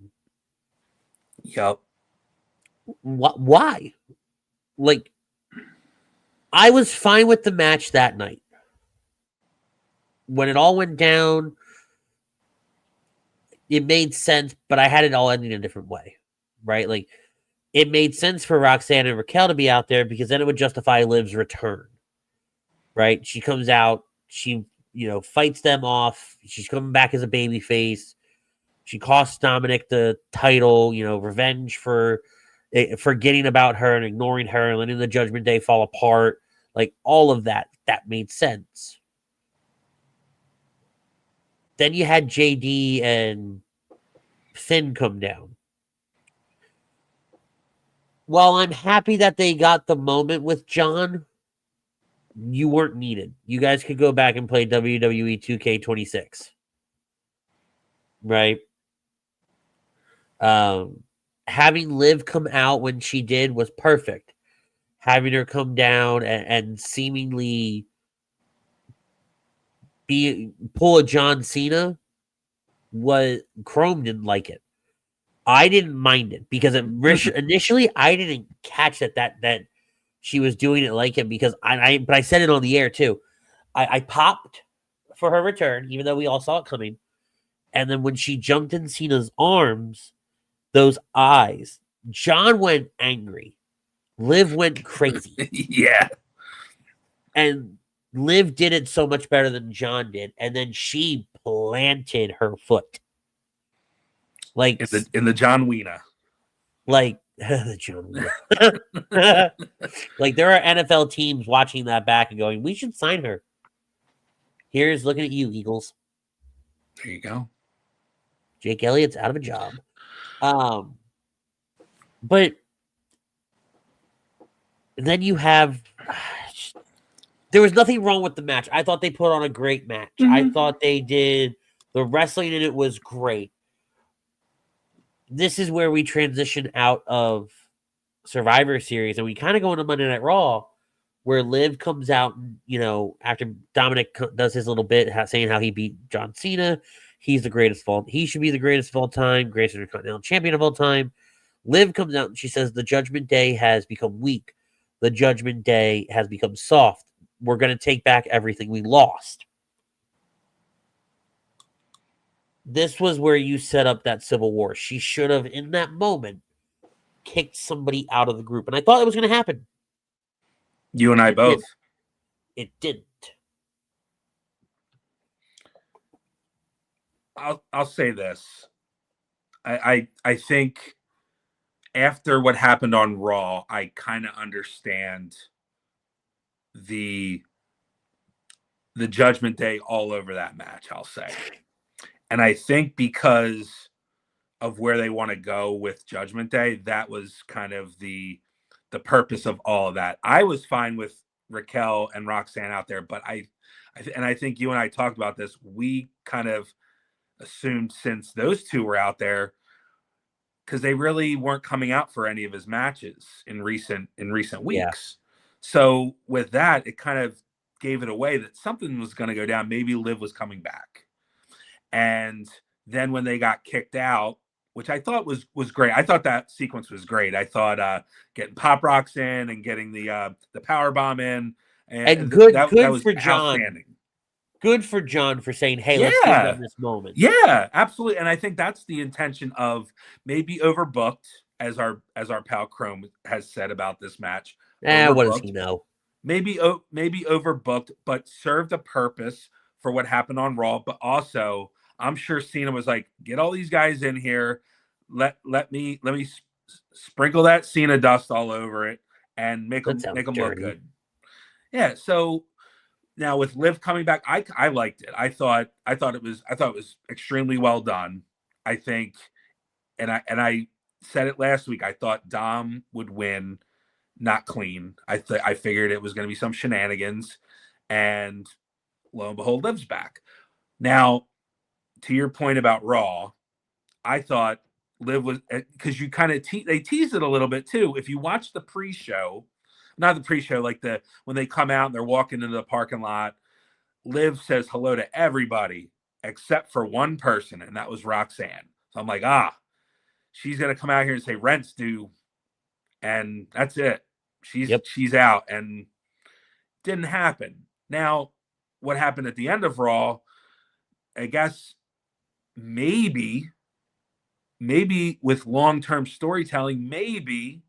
Speaker 6: Yep.
Speaker 5: Why? Like, I was fine with the match that night. When it all went down, it made sense, but I had it all ending a different way, right? Like, it made sense for Roxanne and Raquel to be out there, because then it would justify Liv's return, right? She comes out, she, fights them off. She's coming back as a babyface. She costs Dominic the title, revenge for forgetting about her and ignoring her and letting the Judgment Day fall apart. Like, all of that made sense. Then you had JD and Finn come down. While I'm happy that they got the moment with John, you weren't needed. You guys could go back and play WWE 2K26. Right? Having Liv come out when she did was perfect. Having her come down and seemingly pull a John Cena, Chrome didn't like it. I didn't mind it, because initially I didn't catch that she was doing it like it, because but I said it on the air too. I popped for her return, even though we all saw it coming. And then when she jumped in Cena's arms, those eyes, John went angry. Liv went crazy.
Speaker 6: Yeah.
Speaker 5: And Liv did it so much better than John did. And then she planted her foot. Like
Speaker 6: in the John Wiener.
Speaker 5: Like the John Wiener. Like, there are NFL teams watching that back and going, we should sign her. Here's looking at you, Eagles.
Speaker 6: There you go.
Speaker 5: Jake Elliott's out of a job. But then you have, there was nothing wrong with the match. I thought they put on a great match. Mm-hmm. I thought they did. The wrestling in it was great. This is where we transition out of Survivor Series, and we kind of go into Monday Night Raw, where Liv comes out, after Dominic does his little bit saying how he beat John Cena. He should be the greatest of all time, greatest Intercontinental Champion of all time. Liv comes out and she says the Judgment Day has become weak. The Judgment Day has become soft. We're going to take back everything we lost. This was where you set up that civil war. She should have, in that moment, kicked somebody out of the group. And I thought it was going to happen.
Speaker 6: You and I both.
Speaker 5: It didn't.
Speaker 6: I'll say this. I think after what happened on Raw, I kind of understand the Judgment Day all over that match, I'll say. And I think because of where they want to go with Judgment Day, that was kind of the purpose of all of that. I was fine with Raquel and Roxanne out there, but I think you and I talked about this. We kind of assumed since those two were out there, because they really weren't coming out for any of his matches in recent weeks. So with that, it kind of gave it away that something was going to go down. Maybe Liv was coming back. And then when they got kicked out, which I thought was great. I thought that sequence was great. I thought getting Pop Rocks in and getting the power bomb in,
Speaker 5: and good
Speaker 6: was
Speaker 5: for John. Good for John for saying, "Hey, let's give them this moment."
Speaker 6: Yeah, absolutely. And I think that's the intention of maybe overbooked, as our pal Chrome has said about this match.
Speaker 5: What does he know?
Speaker 6: Maybe overbooked, but served a purpose for what happened on Raw. But also, I'm sure Cena was like, "Get all these guys in here. Let me sprinkle that Cena dust all over it and make them look good." Yeah. So now with Liv coming back, I liked it. I thought it was extremely well done. I think, and I said it last week. I thought Dom would win, not clean. I figured it was going to be some shenanigans, and lo and behold, Liv's back. Now, to your point about Raw, I thought Liv was, because you kind of they teased it a little bit too. If you watch the pre-show. Not the pre-show, like when they come out and they're walking into the parking lot, Liv says hello to everybody except for one person, and that was Roxanne. So I'm like, she's gonna come out here and say rent's due, and that's it. She's out, and didn't happen. Now, what happened at the end of Raw? I guess maybe with long-term storytelling, maybe.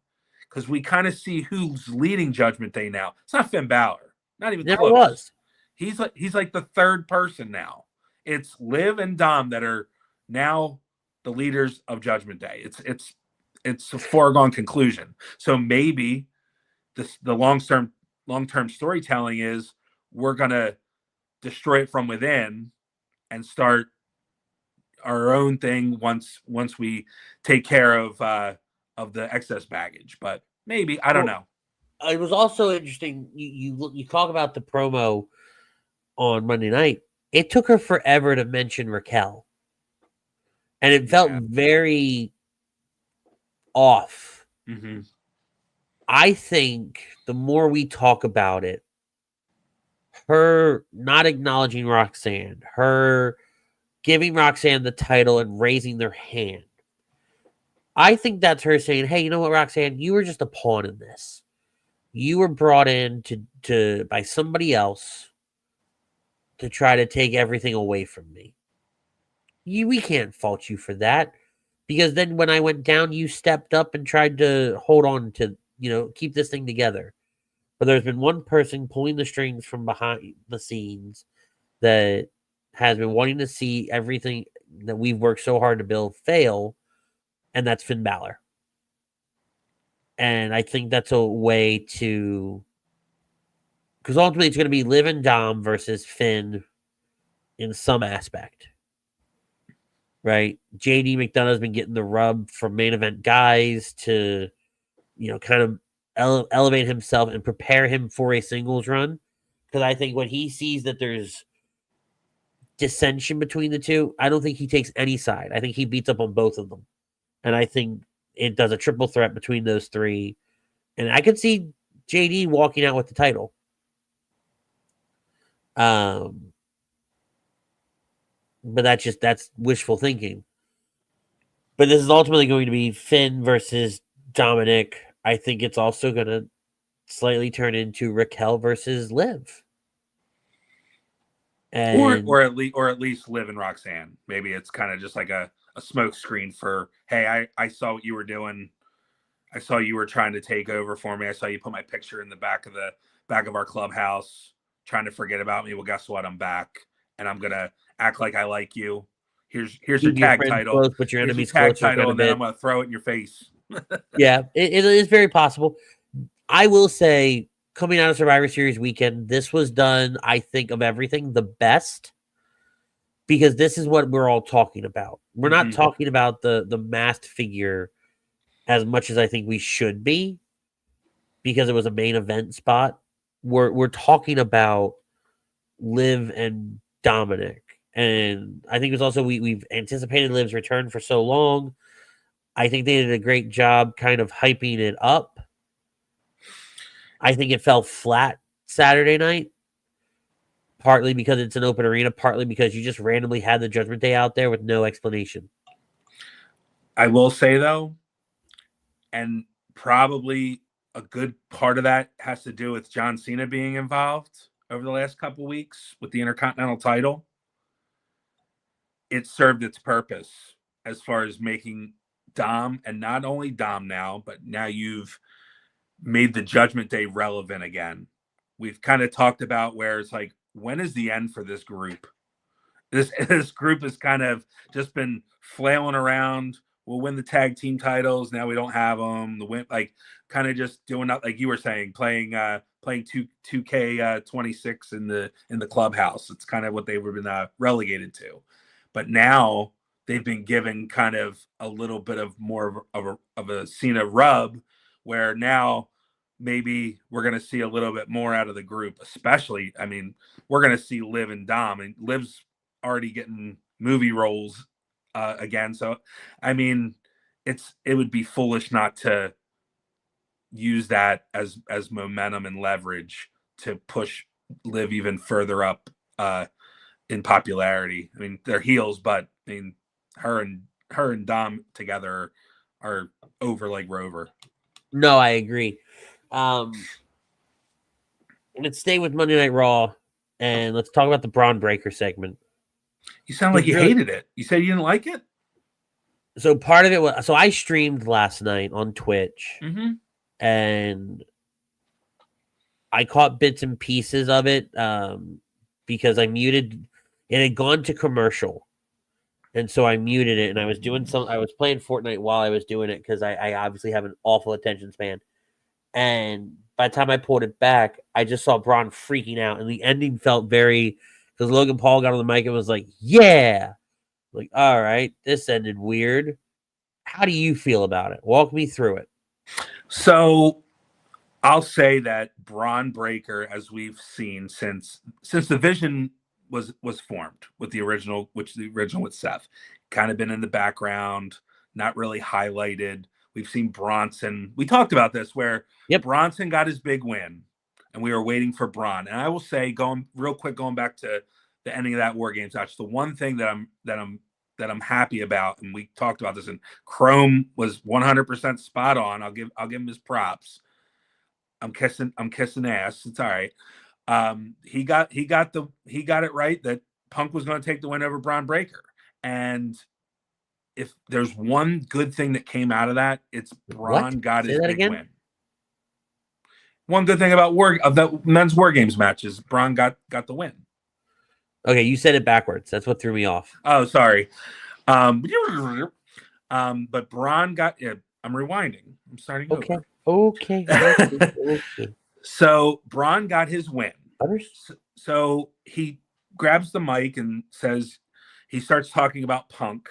Speaker 6: Because we kind of see who's leading Judgment Day now. It's not Finn Balor. Not even
Speaker 5: Never
Speaker 6: close.
Speaker 5: was.
Speaker 6: He's like the third person now. It's Liv and Dom that are now the leaders of Judgment Day. It's a foregone conclusion. So maybe the long-term storytelling is we're gonna destroy it from within and start our own thing once we take care of the excess baggage. But maybe, I don't know.
Speaker 5: It was also interesting. You talk about the promo on Monday night. It took her forever to mention Raquel, and it felt very off.
Speaker 6: Mm-hmm.
Speaker 5: I think the more we talk about it, her not acknowledging Roxanne, her giving Roxanne the title and raising their hand, I think that's her saying, "Hey, you know what, Roxanne? You were just a pawn in this. You were brought in to by somebody else to try to take everything away from me. We can't fault you for that, because then when I went down, you stepped up and tried to hold on to, keep this thing together. But there's been one person pulling the strings from behind the scenes that has been wanting to see everything that we've worked so hard to build fail, and that's Finn Balor." And I think that's a way to, because ultimately it's going to be Liv and Dom versus Finn in some aspect, right? JD McDonough's been getting the rub from main event guys to, kind of elevate himself and prepare him for a singles run. Because I think when he sees that there's dissension between the two, I don't think he takes any side. I think he beats up on both of them. And I think it does a triple threat between those three. And I could see JD walking out with the title. But that's wishful thinking. But this is ultimately going to be Finn versus Dominic. I think it's also going to slightly turn into Raquel versus Liv. And,
Speaker 6: or at least Liv and Roxanne. Maybe it's kind of just like a smoke screen for, hey, I saw what you were doing. I saw you were trying to take over for me. I saw you put my picture in the back of our clubhouse, trying to forget about me. Well, guess what? I'm back, and I'm gonna act like I like you. Here's your tag title.
Speaker 5: Close, but your enemy's
Speaker 6: tag title, and then I'm gonna throw it in your face.
Speaker 5: Yeah, it is very possible. I will say, coming out of Survivor Series weekend, this was done, I think, of everything, the best. Because this is what we're all talking about. We're not talking about the masked figure as much as I think we should be, because it was a main event spot. we're talking about Liv and Dominic. And I think it's also we've anticipated Liv's return for so long. I think they did a great job kind of hyping it up. I think it fell flat Saturday night, partly because it's an open arena, partly because you just randomly had the Judgment Day out there with no explanation.
Speaker 6: I will say, though, and probably a good part of that has to do with John Cena being involved over the last couple of weeks with the Intercontinental title. It served its purpose as far as making Dom, and not only Dom now, but now you've made the Judgment Day relevant again. We've kind of talked about where it's like, when is the end for this group? This group has kind of just been flailing around. We'll win the tag team titles. Now we don't have them. The win, like, kind of just doing that, like you were saying, playing 2K26 in the clubhouse. It's kind of what they've been relegated to. But now they've been given kind of a little bit of more of a Cena rub, where now maybe we're going to see a little bit more out of the group. Especially, I mean, we're going to see Liv and Dom, and Liv's already getting movie roles again. So, I mean, it would be foolish not to use that as momentum and leverage to push Liv even further up in popularity. I mean, they're heels, but I mean, her and Dom together are over like Rover.
Speaker 5: No, I agree. Let's stay with Monday Night Raw, and let's talk about the Braun Breaker segment.
Speaker 6: You sound like you hated it. You said you didn't like it?
Speaker 5: So part of it was, so I streamed last night on Twitch, and I caught bits and pieces of it because I muted. It had gone to commercial, and so I muted it, and I was playing Fortnite while I was doing it because I obviously have an awful attention span. And by the time I pulled it back, I just saw Braun freaking out, and the ending felt very, because Logan Paul got on the mic and was like, "Yeah," like, all right, this ended weird. How do you feel about it? Walk me through it.
Speaker 6: So I'll say that Braun Breaker, as we've seen since the Vision was formed with the original with Seth, kind of been in the background, not really highlighted. We've seen Bronson. We talked about this where Bronson got his big win, and we were waiting for Braun. And I will say, going back to the ending of that WarGames match, the one thing that I'm happy about, and we talked about this, and Chrome was 100% spot on. I'll give him his props. I'm kissing ass. It's all right. He got it right that Punk was going to take the win over Braun Breaker. And if there's one good thing that came out of that, it's Braun got his big win. One good thing about the men's WarGames match is Braun got the win.
Speaker 5: Okay, you said it backwards. That's what threw me off.
Speaker 6: Oh, sorry. But Braun got. I'm rewinding. I'm starting over.
Speaker 5: Okay.
Speaker 6: So Braun got his win. So he grabs the mic and he starts talking about Punk,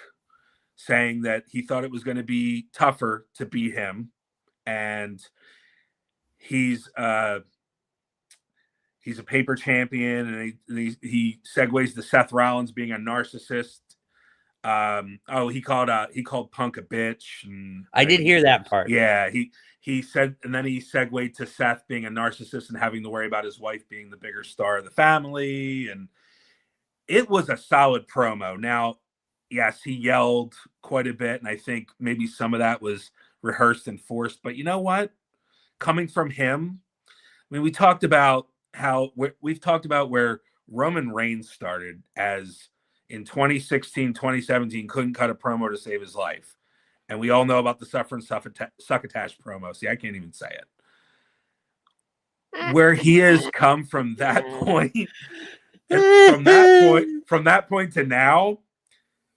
Speaker 6: saying that he thought it was going to be tougher to beat him, and he's a paper champion, and he segues to Seth Rollins being a narcissist. He called Punk a bitch. And
Speaker 5: I did hear that part.
Speaker 6: Yeah, he said, and then he segued to Seth being a narcissist and having to worry about his wife being the bigger star of the family. And it was a solid promo. Now, yes, he yelled quite a bit, and I think maybe some of that was rehearsed and forced. But you know what? Coming from him, I mean, we've talked about where Roman Reigns started as in 2016, 2017, couldn't cut a promo to save his life. And we all know about the succotash promo. See, I can't even say it. Where he has come from that point, from that point to now,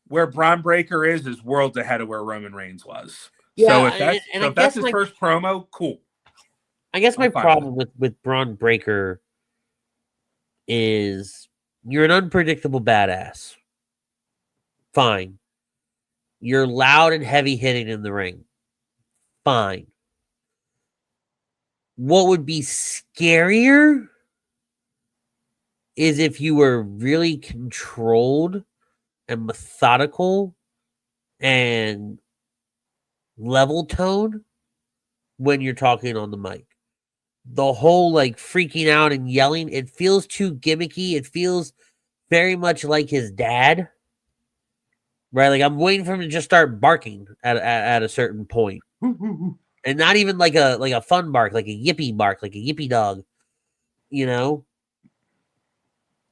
Speaker 6: where Braun Breaker is worlds ahead of where Roman Reigns was. Yeah, so if that's his first promo, cool.
Speaker 5: I guess my problem with Braun Breaker is you're an unpredictable badass. Fine. You're loud and heavy hitting in the ring. Fine. What would be scarier is if you were really controlled and methodical and level tone when you're talking on the mic. The whole like freaking out and yelling, it feels too gimmicky. It feels very much like his dad. Right? Like I'm waiting for him to just start barking at a certain point. And not even like a fun bark, like a yippee bark, like a yippee dog, you know?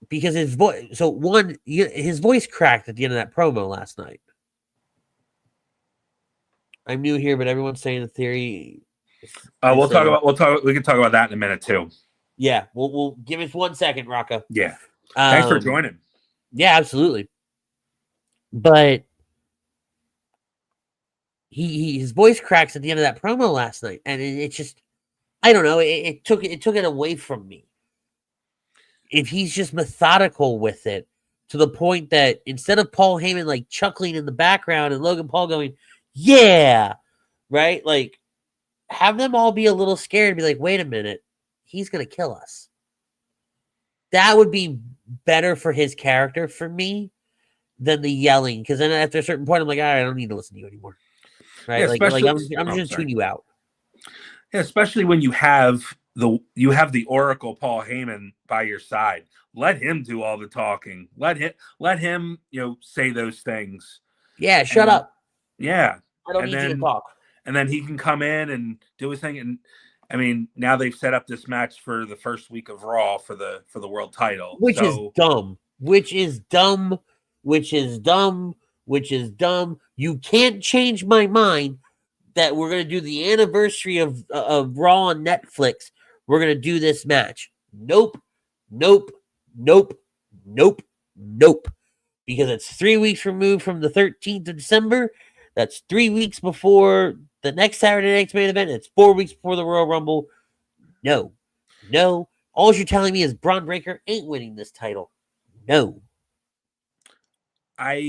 Speaker 5: Because his voice, so one, his voice cracked at the end of that promo last night. I'm new here, but everyone's saying the theory.
Speaker 6: We can talk about that in a minute too.
Speaker 5: Yeah, we'll give us 1 second, Rocco.
Speaker 6: Yeah, thanks for joining.
Speaker 5: Yeah, absolutely. But his voice cracks at the end of that promo last night, and it just, I don't know, it took it away from me. If he's just methodical with it to the point that instead of Paul Heyman like chuckling in the background and Logan Paul going, yeah, right? Like have them all be a little scared and be like, wait a minute, he's going to kill us. That would be better for his character for me than the yelling. Because then after a certain point, I'm like, all right, I don't need to listen to you anymore. Right?
Speaker 6: Yeah,
Speaker 5: like I'm just going to tune you out.
Speaker 6: Yeah, especially when you have the Oracle Paul Heyman by your side. Let him do all the talking. Let him, say those things.
Speaker 5: Yeah, shut up.
Speaker 6: Yeah.
Speaker 5: I don't need you to talk.
Speaker 6: And then he can come in and do his thing. And I mean, now they've set up this match for the first week of Raw for the world title.
Speaker 5: Which is dumb. You can't change my mind that we're going to do the anniversary of Raw on Netflix. We're going to do this match. Nope. Because it's 3 weeks removed from the 13th of December. That's 3 weeks before the next Saturday night's main event. It's 4 weeks before the Royal Rumble. No. All you're telling me is Braun Breaker ain't winning this title. No.
Speaker 6: I'm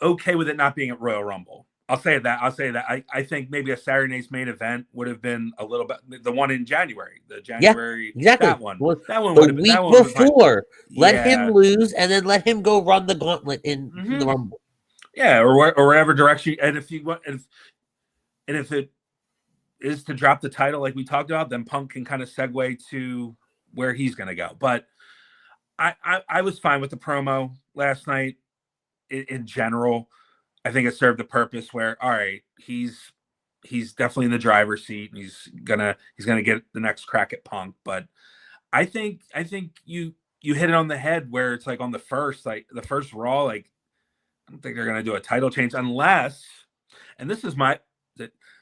Speaker 6: okay with it not being at Royal Rumble. I'll say that. I think maybe a Saturday night's main event would have been a little bit the one in January.
Speaker 5: Exactly.
Speaker 6: That one.
Speaker 5: Well,
Speaker 6: that one
Speaker 5: the week before. Let him lose and then let him go run the gauntlet in the Rumble.
Speaker 6: Yeah, or wherever direction. And if you want, and if it is to drop the title like we talked about, then Punk can kind of segue to where he's going to go. But I was fine with the promo last night. In general, I think it served a purpose where, all right, he's definitely in the driver's seat and he's gonna get the next crack at Punk. But I think you hit it on the head where it's like on the first Raw, like I don't think they're gonna do a title change unless, and this is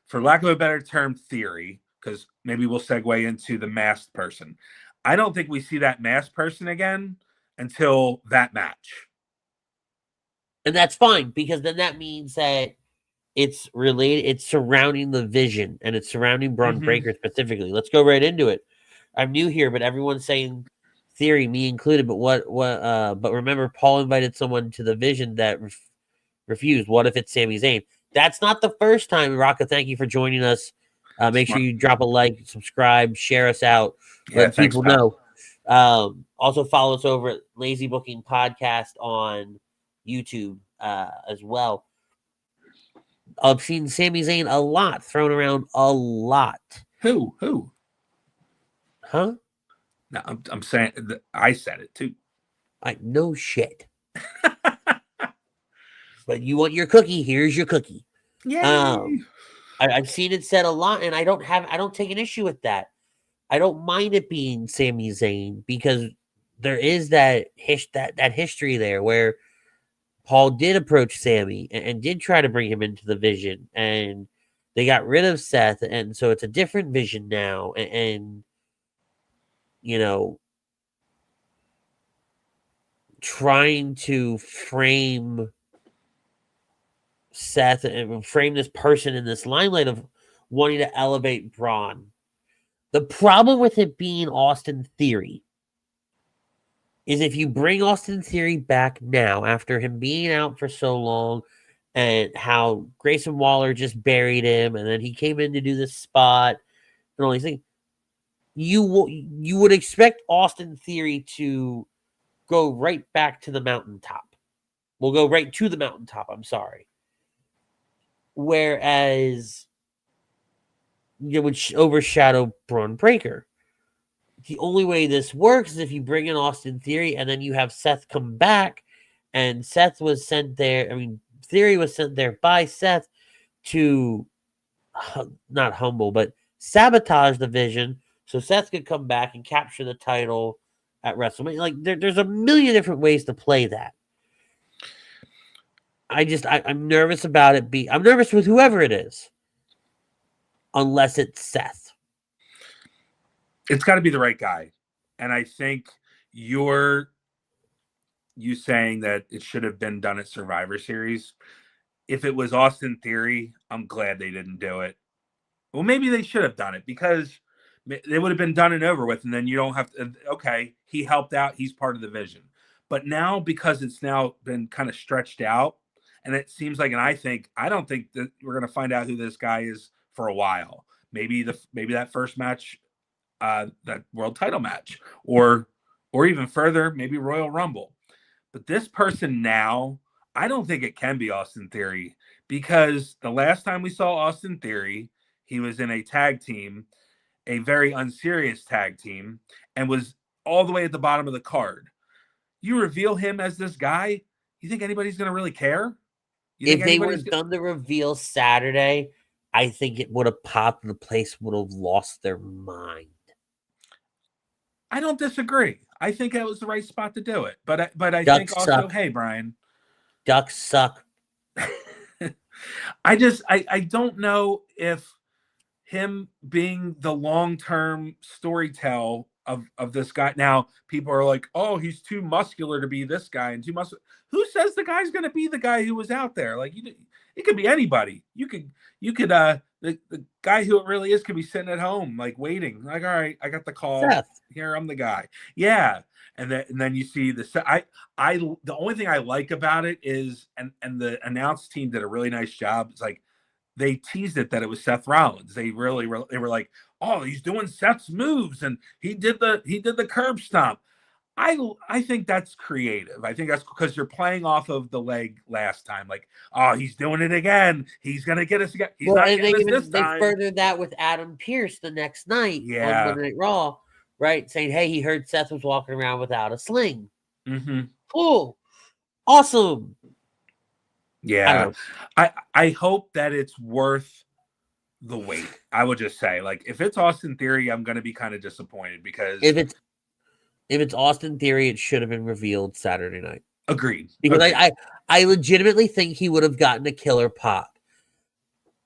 Speaker 6: for lack of a better term, theory, because maybe we'll segue into the masked person. I don't think we see that masked person again until that match.
Speaker 5: And that's fine, because then that means that it's related, it's surrounding the Vision, and it's surrounding Braun Breaker specifically. Let's go right into it. I'm new here, but everyone's saying theory, me included. But but remember, Paul invited someone to the Vision that refused. What if it's Sami Zayn? That's not the first time. Rocca, thank you for joining us. Make sure you drop a like, subscribe, share us out, let people know. Also follow us over at Lazy Booking Podcast on YouTube as well. I've seen Sami Zayn a lot thrown around a lot.
Speaker 6: Who?
Speaker 5: Huh?
Speaker 6: No, I'm saying I said it too.
Speaker 5: No shit. But you want your cookie? Here's your cookie.
Speaker 6: Yeah.
Speaker 5: I've seen it said a lot, and I don't take an issue with that. I don't mind it being Sami Zayn because there is that history there where Paul did approach Sami and did try to bring him into the Vision, and they got rid of Seth, and so it's a different Vision now, and trying to frame Seth and frame this person in this limelight of wanting to elevate Braun. The problem with it being Austin Theory is if you bring Austin Theory back now after him being out for so long and how Grayson Waller just buried him, and then he came in to do this spot and all these things. You would expect Austin Theory to go right back to the mountaintop. We'll go right to the mountaintop. I'm sorry. Whereas it would overshadow Braun Breaker. The only way this works is if you bring in Austin Theory and then you have Seth come back, and Seth was sent there. I mean, Theory was sent there by Seth to not humble, but sabotage the Vision so Seth could come back and capture the title at WrestleMania. Like there's a million different ways to play that. I'm nervous about it. I'm nervous with whoever it is, unless it's Seth.
Speaker 6: It's got to be the right guy, and I think you saying that it should have been done at Survivor Series. If it was Austin Theory, I'm glad they didn't do it. Well, maybe they should have done it because they would have been done and over with, and then you don't have to. Okay, he helped out; he's part of the Vision. But now, because it's now been kind of stretched out, and it seems like, and I don't think that we're going to find out who this guy is for a while. Maybe that first match. That world title match, or even further, maybe Royal Rumble. But this person now, I don't think it can be Austin Theory, because the last time we saw Austin Theory, he was in a tag team, a very unserious tag team, and was all the way at the bottom of the card. You reveal him as this guy, you think anybody's going to really care?
Speaker 5: If they would have done the reveal Saturday, I think it would have popped and the place would have lost their mind.
Speaker 6: I don't disagree. I think that was the right spot to do it. But I
Speaker 5: Ducks
Speaker 6: think also,
Speaker 5: suck.
Speaker 6: Hey, Brian.
Speaker 5: Ducks suck.
Speaker 6: I don't know if him being the long-term storytell of this guy. Now, people are like, oh, he's too muscular to be this guy and too muscular. Who says the guy's going to be the guy who was out there? Like, it could be anybody. You could the guy who it really is could be sitting at home, like waiting, like, all right, I got the call.
Speaker 5: Seth.
Speaker 6: Here, I'm the guy. Yeah. And then you see the only thing I like about it is, and the announce team did a really nice job. It's like they teased it that it was Seth Rollins. They were like, oh, he's doing Seth's moves, and he did the curb stomp. I think that's creative. I think that's because you're playing off of the leg last time. Like, oh, he's doing it again. He's gonna get us again. He's not getting us this time.
Speaker 5: They furthered that with Adam Pearce the next night on Monday Night Raw, right? Saying, hey, he heard Seth was walking around without a sling.
Speaker 6: Mm-hmm.
Speaker 5: Cool. Awesome.
Speaker 6: Yeah. I hope that it's worth the wait. I would just say, like, if it's Austin Theory, I'm gonna be kind of disappointed, because
Speaker 5: if it's Austin Theory, it should have been revealed Saturday night.
Speaker 6: Agreed.
Speaker 5: Because I legitimately think he would have gotten a killer pop.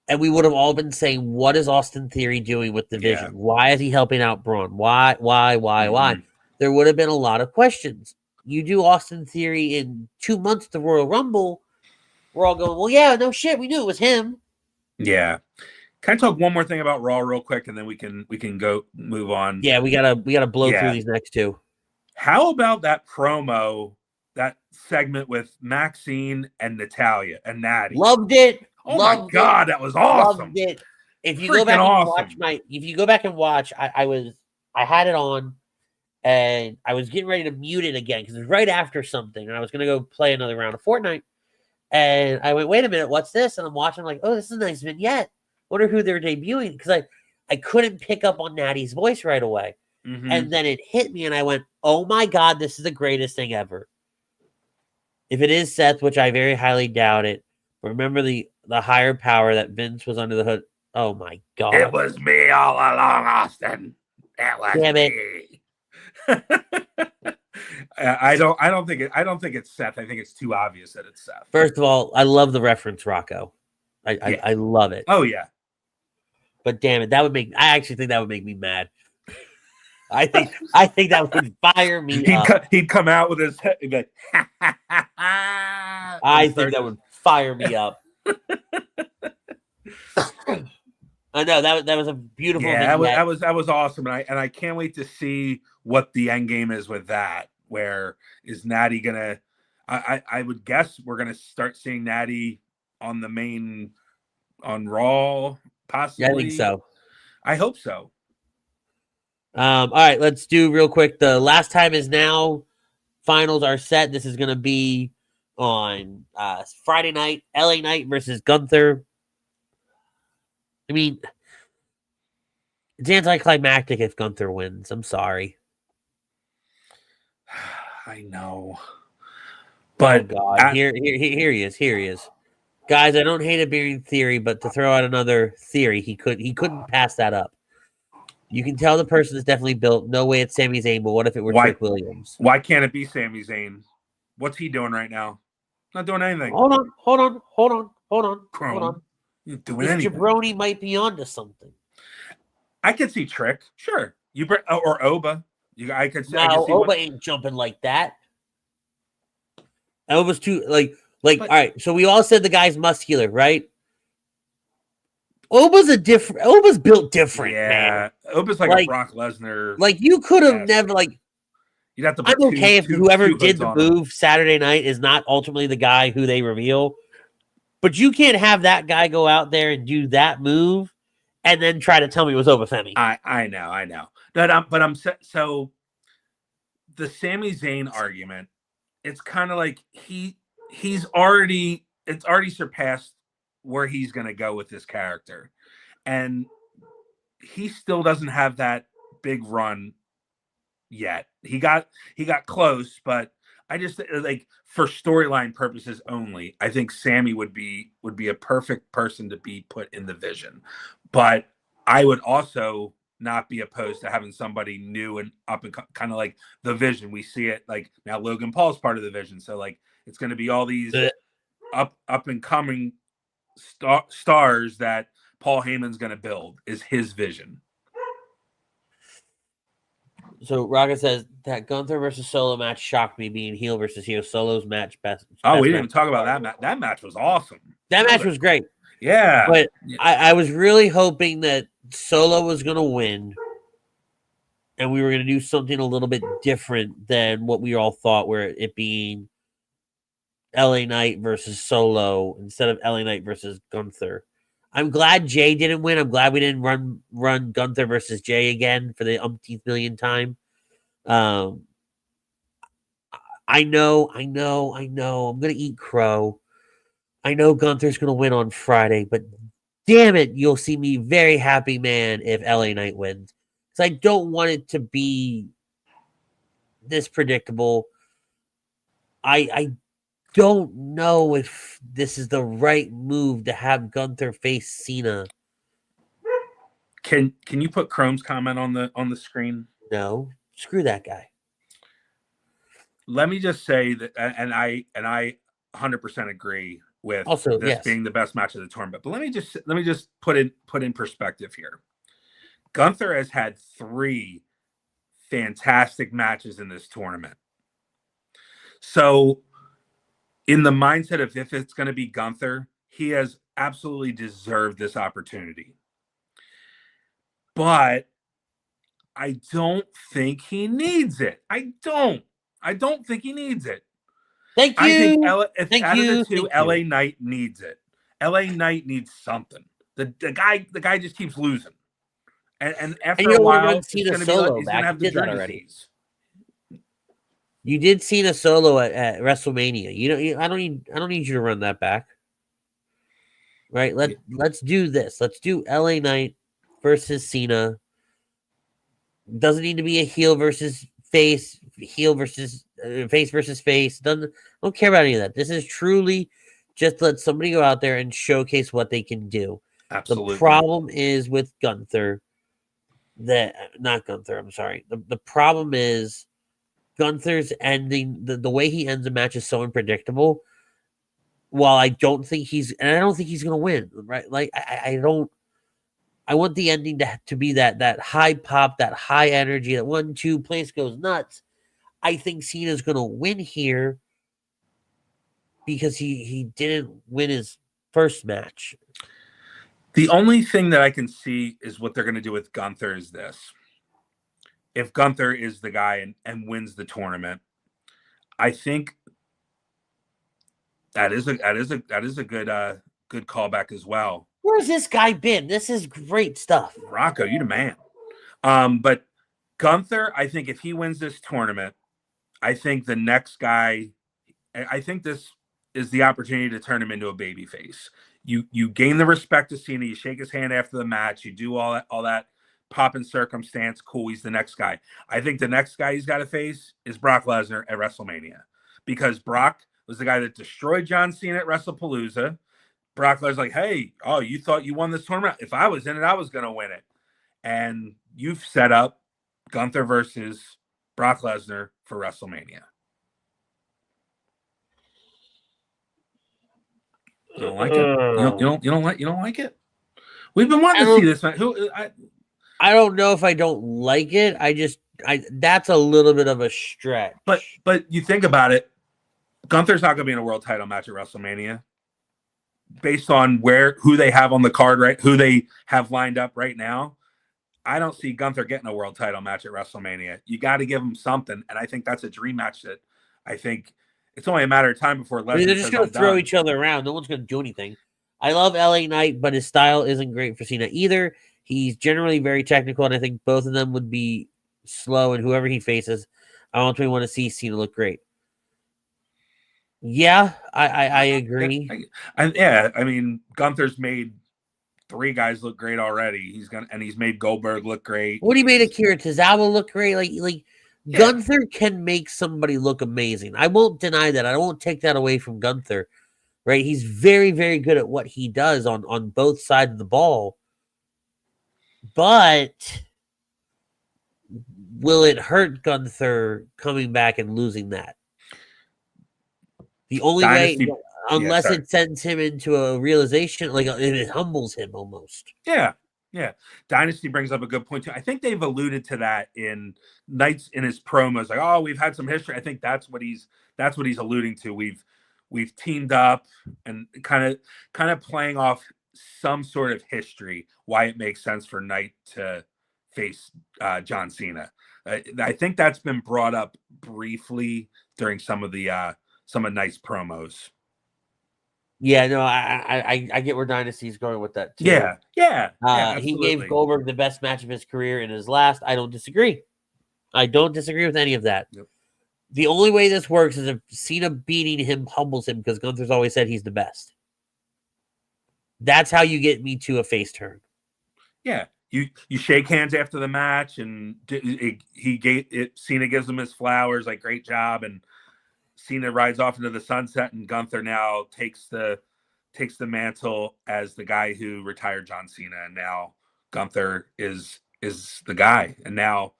Speaker 5: And we would have all been saying, what is Austin Theory doing with the Vision?
Speaker 6: Yeah.
Speaker 5: Why is he helping out Braun? Why?
Speaker 6: Mm-hmm.
Speaker 5: There would have been a lot of questions. You do Austin Theory in 2 months to Royal Rumble, we're all going, well, yeah, no shit, we knew it was him.
Speaker 6: Yeah. Can I talk one more thing about Raw real quick, and then we can go move on?
Speaker 5: Yeah, we gotta blow through these next two.
Speaker 6: How about that promo, that segment with Maxine and Natalia and Natty?
Speaker 5: Loved it.
Speaker 6: Oh my God, that was awesome.
Speaker 5: Loved it. If you go back and watch I had it on and I was getting ready to mute it again because it was right after something, and I was gonna go play another round of Fortnite. And I went, wait a minute, what's this? And I'm watching, I'm like, oh, this is a nice vignette. Wonder who they're debuting, because I couldn't pick up on Natty's voice right away.
Speaker 6: Mm-hmm.
Speaker 5: And then it hit me, and I went, oh my God, this is the greatest thing ever. If it is Seth, which I very highly doubt it, remember the higher power that Vince was under the hood. Oh my God.
Speaker 1: It was me all along, Austin. It was
Speaker 5: Damn it.
Speaker 1: me.
Speaker 6: I don't think it's Seth. I think it's too obvious that it's Seth.
Speaker 5: First of all, I love the reference, Rocco. I love it.
Speaker 6: Oh yeah.
Speaker 5: But damn it, I actually think that would make me mad. I think that would fire me up.
Speaker 6: He'd come out with his head. He'd be like,
Speaker 5: I think that would fire me up. I know that was a beautiful.
Speaker 6: Yeah, that was awesome, and I can't wait to see what the end game is with that. Where is Natty gonna? I would guess we're gonna start seeing Natty on the main on Raw, possibly.
Speaker 5: Yeah, I think so.
Speaker 6: I hope so.
Speaker 5: All right, let's do real quick. The Last Time Is Now finals are set. This is going to be on Friday night, LA Knight versus Gunther. I mean, it's anticlimactic if Gunther wins. I'm sorry.
Speaker 6: I know. But
Speaker 5: oh God, here he is. Here he is. Guys, I don't hate a being theory, but to throw out another theory, he couldn't pass that up. You can tell the person is definitely built. No way it's Sami Zayn, but what if it were Trick Williams?
Speaker 6: Why can't it be Sami Zayn? What's he doing right now? Not doing anything.
Speaker 5: Hold on.
Speaker 6: He's doing
Speaker 5: This
Speaker 6: anything.
Speaker 5: jabroni might be onto something.
Speaker 6: I could see Trick. Sure. Or Oba. I could see
Speaker 5: Oba ain't jumping like that. Oba's too all right. So we all said the guy's muscular, right? Oba's built different, man.
Speaker 6: Oba's like a Brock Lesnar.
Speaker 5: Like you could have never
Speaker 6: you'd have to
Speaker 5: I'm okay if whoever did the move Saturday night is not ultimately the guy who they reveal. But you can't have that guy go out there and do that move and then try to tell me it was Obafemi.
Speaker 6: I know. But I'm so the Sami Zayn argument, it's kind of like it's already surpassed where he's going to go with this character. And he still doesn't have that big run yet. He got close, but I just like for storyline purposes only, I think Sammy would be a perfect person to be put in the Vision. But I would also not be opposed to having somebody new and up and kind of like the Vision. We see it like now Logan Paul's part of the Vision. So like it's going to be all these up and coming stars that Paul Heyman's going to build is his vision.
Speaker 5: So Raga says that Gunther versus Solo match shocked me, being heel versus heel. Solo's match best.
Speaker 6: Oh, we didn't even talk about that match. That match was awesome.
Speaker 5: That match was great.
Speaker 6: Yeah.
Speaker 5: But I was really hoping that Solo was going to win and we were going to do something a little bit different than what we all thought, where it being LA Knight versus Solo instead of LA Knight versus Gunther. I'm glad Jey didn't win. I'm glad we didn't run Gunther versus Jey again for the umpteenth million time. I know. I'm gonna eat crow. I know Gunther's gonna win on Friday, but damn it, you'll see me very happy, man, if LA Knight wins. Because I don't want it to be this predictable. I don't know if this is the right move to have Gunther face Cena.
Speaker 6: Can you put Chrome's comment on the screen?
Speaker 5: No, screw that guy.
Speaker 6: Let me just say that, and I 100% agree with being the best match of the tournament. But let me just put in perspective here. Gunther has had 3 fantastic matches in this tournament. So in the mindset of if it's going to be Gunther, he has absolutely deserved this opportunity. But I don't think he needs it. I don't think he needs it.
Speaker 5: Thank you.
Speaker 6: I think out of the two, LA Knight needs it. LA Knight needs something. The guy just keeps losing. And after a while, he's going to have the jersey.
Speaker 5: You did Cena Solo at WrestleMania. I don't need you to run that back. Right? Let's do this. Let's do LA Knight versus Cena. Doesn't need to be a heel versus face, face versus face. Don't care about any of that. This is truly just let somebody go out there and showcase what they can do.
Speaker 6: Absolutely.
Speaker 5: The problem is with Gunther not Gunther, I'm sorry. The problem is Gunther's ending, the way he ends a match is so unpredictable. While I don't think he's going to win, right? Like I want the ending to be that high pop, that high energy, that 1-2 place goes nuts. I think Cena's going to win here because he didn't win his first match.
Speaker 6: The only thing that I can see is what they're going to do with Gunther is this. If Gunther is the guy and wins the tournament, I think that is a good good callback as well.
Speaker 5: Where's this guy been? This is great stuff.
Speaker 6: Rocco, you the man. But Gunther, I think if he wins this tournament, I think the next guy, I think this is the opportunity to turn him into a babyface. You gain the respect of Cena. You shake his hand after the match. You do all that pop and circumstance. Cool, he's the next guy. I think the next guy he's got to face is Brock Lesnar at WrestleMania, because Brock was the guy that destroyed John Cena at WrestlePalooza. Brock Lesnar's like, hey, oh, you thought you won this tournament? If I was in it, I was going to win it. And you've set up Gunther versus Brock Lesnar for WrestleMania. You don't like it? You don't like it? We've been wanting to see this.
Speaker 5: I don't know if I don't like it. That's a little bit of a stretch.
Speaker 6: But you think about it, Gunther's not going to be in a world title match at WrestleMania. Based on who they have on the card, right? Who they have lined up right now, I don't see Gunther getting a world title match at WrestleMania. You got to give him something, and I think that's a dream match that I think it's only a matter of time before Lesnar.
Speaker 5: They're just going to throw each other around. No one's going to do anything. I love LA Knight, but his style isn't great for Cena either. He's generally very technical, and I think both of them would be slow, and whoever he faces, I ultimately want to see Cena look great. Yeah, I agree.
Speaker 6: I mean, Gunther's made 3 guys look great already. He's made Goldberg look great.
Speaker 5: What he made Akira Tozawa look great. Like Gunther can make somebody look amazing. I won't deny that. I won't take that away from Gunther. Right? He's very, very good at what he does on both sides of the ball. But will it hurt Gunther coming back and losing that? The only way, unless it sends him into a realization, like it humbles him almost.
Speaker 6: Yeah. Dynasty brings up a good point too. I think they've alluded to that in Knight's in his promos, like, oh, we've had some history. I think that's what he's alluding to. We've teamed up and kind of playing off some sort of history, why it makes sense for Knight to face John Cena. I think that's been brought up briefly during some of Knight's promos.
Speaker 5: Yeah, no, I get where Dynasty's going with that too.
Speaker 6: Yeah.
Speaker 5: He gave Goldberg the best match of his career in his last. I don't disagree. I don't disagree with any of that.
Speaker 6: Yep.
Speaker 5: The only way this works is if Cena beating him humbles him, because Gunther's always said he's the best. That's how you get me to a face turn.
Speaker 6: Yeah, you shake hands after the match, and Cena gives him his flowers, like, great job, and Cena rides off into the sunset, and Gunther now takes the mantle as the guy who retired John Cena, and now Gunther is the guy, and now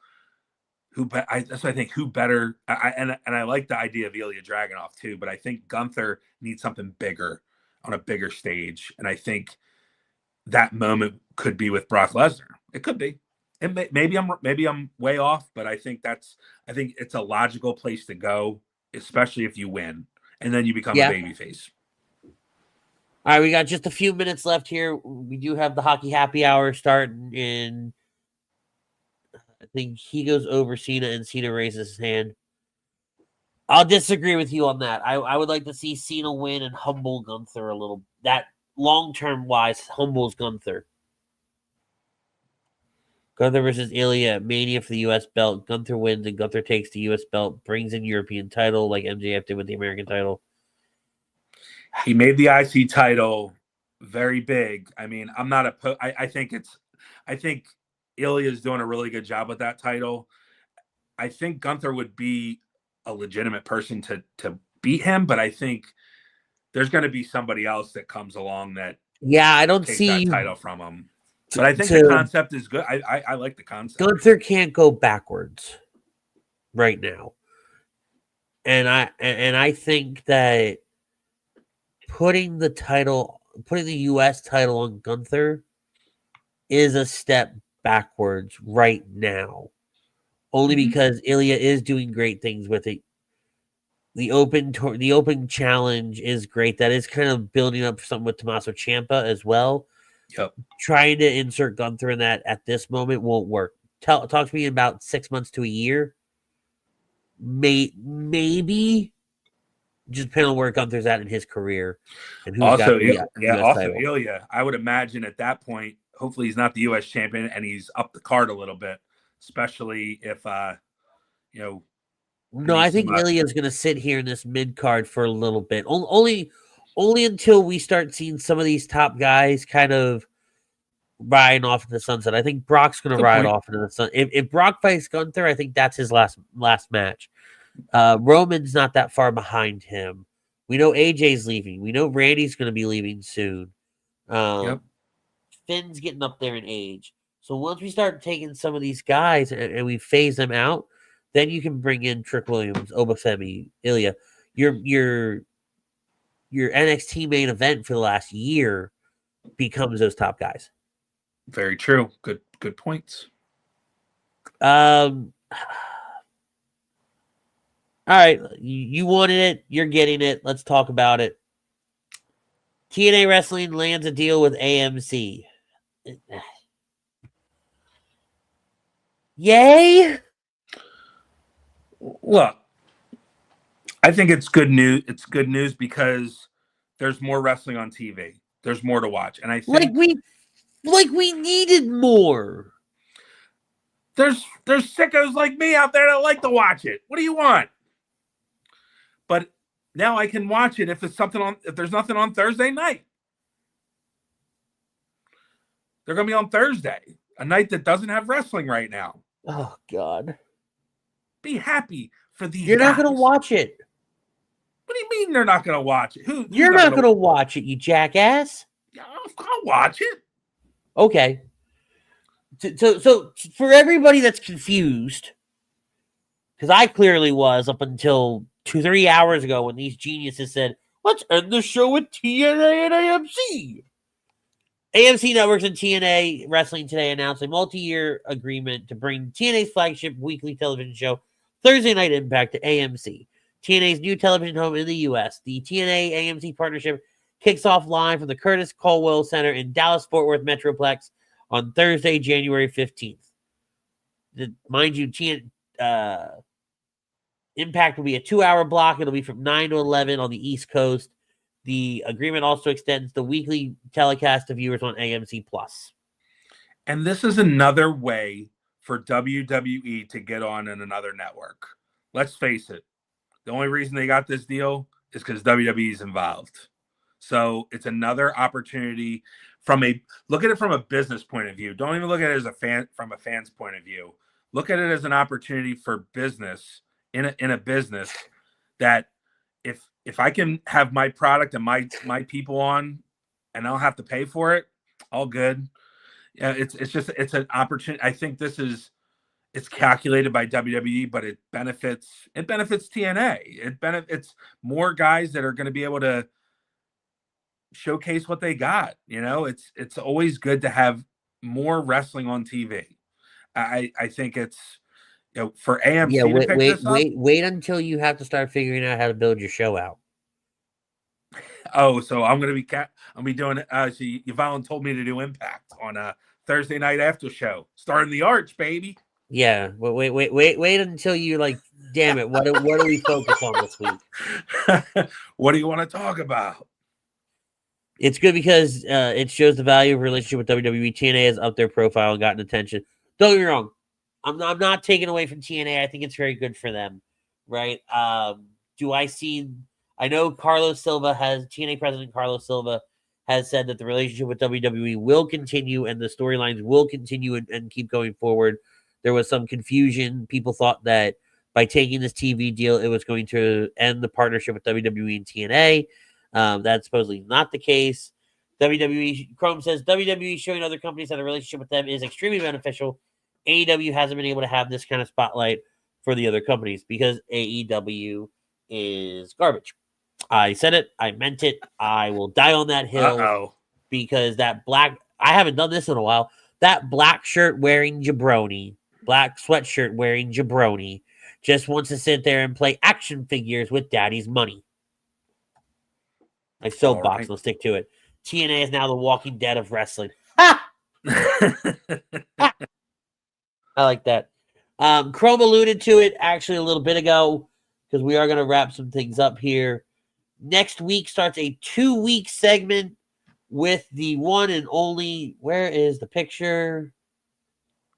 Speaker 6: that's what I think. Who better? And I like the idea of Ilya Dragunov too, but I think Gunther needs something bigger on a bigger stage, and I think that moment could be with Brock Lesnar. It could be. Maybe I'm way off, but I think it's a logical place to go, especially if you win and then you become a babyface.
Speaker 5: All right, we got just a few minutes left here. We do have the hockey happy hour starting in. I think he goes over Cena and Cena raises his hand. I'll disagree with you on that. I would like to see Cena win and humble Gunther a little. That long-term wise humbles Gunther. Gunther versus Ilya at Mania for the U.S. belt. Gunther wins and Gunther takes the U.S. belt, brings in European title like MJF did with the American title.
Speaker 6: He made the IC title very big. I mean, I'm not I think Ilya's doing a really good job with that title. I think Gunther would be a legitimate person to beat him, but I think there's going to be somebody else that comes along that
Speaker 5: I don't
Speaker 6: takes
Speaker 5: see
Speaker 6: that title from him. But I think the concept is good. I like the concept.
Speaker 5: Gunther can't go backwards right now, and I think that putting the U.S. title on Gunther is a step backwards right now, only because Ilya is doing great things with it. The open challenge is great. That is kind of building up something with Tommaso Ciampa as well.
Speaker 6: Yep.
Speaker 5: Trying to insert Gunther in that at this moment won't work. Talk to me in about 6 months to a year. Maybe, just depending on where Gunther's at in his career and who's got
Speaker 6: Also,
Speaker 5: the US
Speaker 6: also
Speaker 5: title.
Speaker 6: Ilya. I would imagine at that point, hopefully he's not the U.S. champion and he's up the card a little bit, especially if
Speaker 5: No, I think Ilya's going to sit here in this mid card for a little bit. Only until we start seeing some of these top guys kind of riding off in the sunset. I think Brock's going to ride off into the sun. If Brock fights Gunther, I think that's his last match. Roman's not that far behind him. We know AJ's leaving. We know Randy's going to be leaving soon. Finn's getting up there in age. So once we start taking some of these guys and we phase them out, then you can bring in Trick Williams, Obafemi, Ilya. Your NXT main event for the last year becomes those top guys.
Speaker 6: Very true. Good points.
Speaker 5: All right, you wanted it. You're getting it. Let's talk about it. TNA Wrestling lands a deal with AMC. Yay!
Speaker 6: Look, I think it's good news. It's good news because there's more wrestling on TV. There's more to watch, and I think
Speaker 5: like we needed more.
Speaker 6: There's sickos like me out there that like to watch it. What do you want? But now I can watch it if there's nothing on Thursday night. They're going to be on Thursday, a night that doesn't have wrestling right now.
Speaker 5: Oh God.
Speaker 6: Be happy for these
Speaker 5: You're not
Speaker 6: guys.
Speaker 5: going to watch it.
Speaker 6: What do you mean they're not going to watch it?
Speaker 5: You're not going to watch it, you jackass.
Speaker 6: Yeah, I'll watch it.
Speaker 5: Okay. So for everybody that's confused, because I clearly was up until 2-3 hours ago when these geniuses said, let's end the show with TNA and AMC. AMC Networks and TNA Wrestling today announced a multi-year agreement to bring TNA's flagship weekly television show, Thursday Night Impact, to AMC, TNA's new television home in the U.S. The TNA-AMC partnership kicks off live from the Curtis Colwell Center in Dallas-Fort Worth Metroplex on Thursday, January 15th. Mind you, Impact will be a 2-hour block. It'll be from 9 to 11 on the East Coast. The agreement also extends the weekly telecast to viewers on AMC+.
Speaker 6: And this is another way for WWE to get on in another network. Let's face it. The only reason they got this deal is because WWE is involved. So it's another opportunity look at it from a business point of view. Don't even look at it as from a fan's point of view. Look at it as an opportunity for business in a business that if I can have my product and my people on and I don't have to pay for it, all good. Yeah, it's an opportunity. I think it's calculated by WWE, but it benefits TNA. It benefits more guys that are going to be able to showcase what they got. It's always good to have more wrestling on TV. I think it's for AMC to pick this up.
Speaker 5: Wait until you have to start figuring out how to build your show out.
Speaker 6: Oh, so I'm gonna be doing. So Yvonne told me to do Impact on a Thursday night after show, starting the Arch, baby.
Speaker 5: Yeah, wait until you're damn it, what do we focus on this week?
Speaker 6: What do you want to talk about?
Speaker 5: It's good because it shows the value of relationship with WWE. TNA has upped their profile and gotten attention. Don't get me wrong. I'm not taking away from TNA. I think it's very good for them, right? I know TNA president Carlos Silva has said that the relationship with WWE will continue and the storylines will continue and keep going forward. There was some confusion. People thought that by taking this TV deal, it was going to end the partnership with WWE and TNA. That's supposedly not the case. Chrome says WWE showing other companies that a relationship with them is extremely beneficial. AEW hasn't been able to have this kind of spotlight for the other companies because AEW is garbage. I said it. I meant it. I will die on that hill because I haven't done this in a while. That black shirt wearing jabroni, black sweatshirt wearing jabroni just wants to sit there and play action figures with daddy's money. My soapbox, right. Let's stick to it. TNA is now the Walking Dead of wrestling. Ha! Ha! I like that. Chrome alluded to it actually a little bit ago because we are going to wrap some things up here. Next week starts a 2-week segment with the one and only. Where is the picture?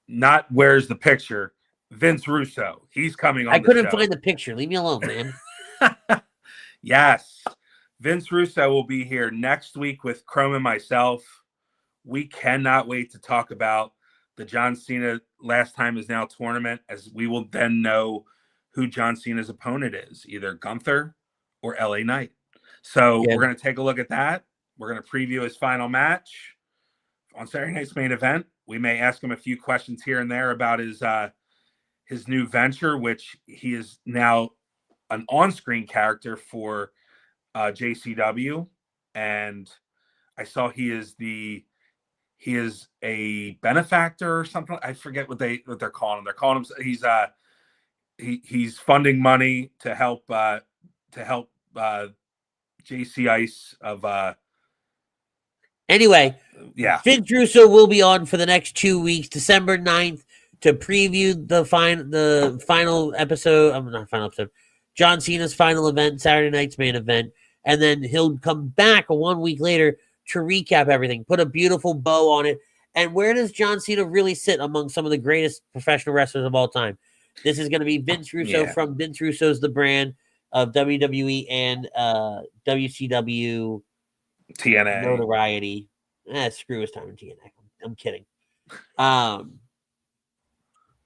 Speaker 6: Not where's the picture? Vince Russo. He's coming on.
Speaker 5: I couldn't
Speaker 6: the show.
Speaker 5: find the picture. Leave me alone, man.
Speaker 6: Yes. Vince Russo will be here next week with Chrome and myself. We cannot wait to talk about the John Cena Last Time Is Now tournament, as we will then know who John Cena's opponent is, either Gunther or LA Knight. So we're going to take a look at that. We're going to preview his final match on Saturday night's main event. We may ask him a few questions here and there about his new venture, which he is now an on-screen character for JCW, and I saw he is a benefactor or something. I forget what they're calling him. They're calling him. He's funding money to help JC Ice of.
Speaker 5: Anyway,
Speaker 6: yeah,
Speaker 5: Vince Russo will be on for the next 2 weeks, December 9th, to preview the final episode. Not final episode. John Cena's final event, Saturday night's main event, and then he'll come back 1 week later to recap everything, put a beautiful bow on it. And where does John Cena really sit among some of the greatest professional wrestlers of all time? This is going to be Vince Russo from Vince Russo's The Brand of WWE and WCW
Speaker 6: TNA
Speaker 5: notoriety. Screw his time in TNA. I'm kidding.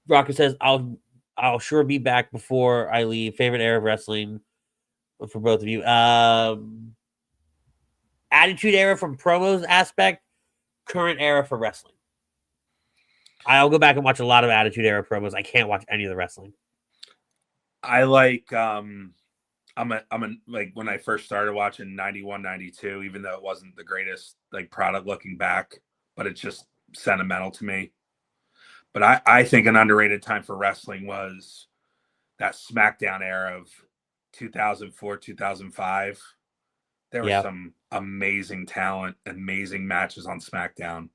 Speaker 5: Rocker says, I'll sure be back before I leave. Favorite era of wrestling for both of you. Attitude era from promos aspect, current era for wrestling. I'll go back and watch a lot of Attitude era promos. I can't watch any of the wrestling.
Speaker 6: I like I'm like when I first started watching 91, 92, even though it wasn't the greatest like product looking back, but it's just sentimental to me. But I think an underrated time for wrestling was that SmackDown era of 2004, 2005. There was some amazing talent, amazing matches on SmackDown.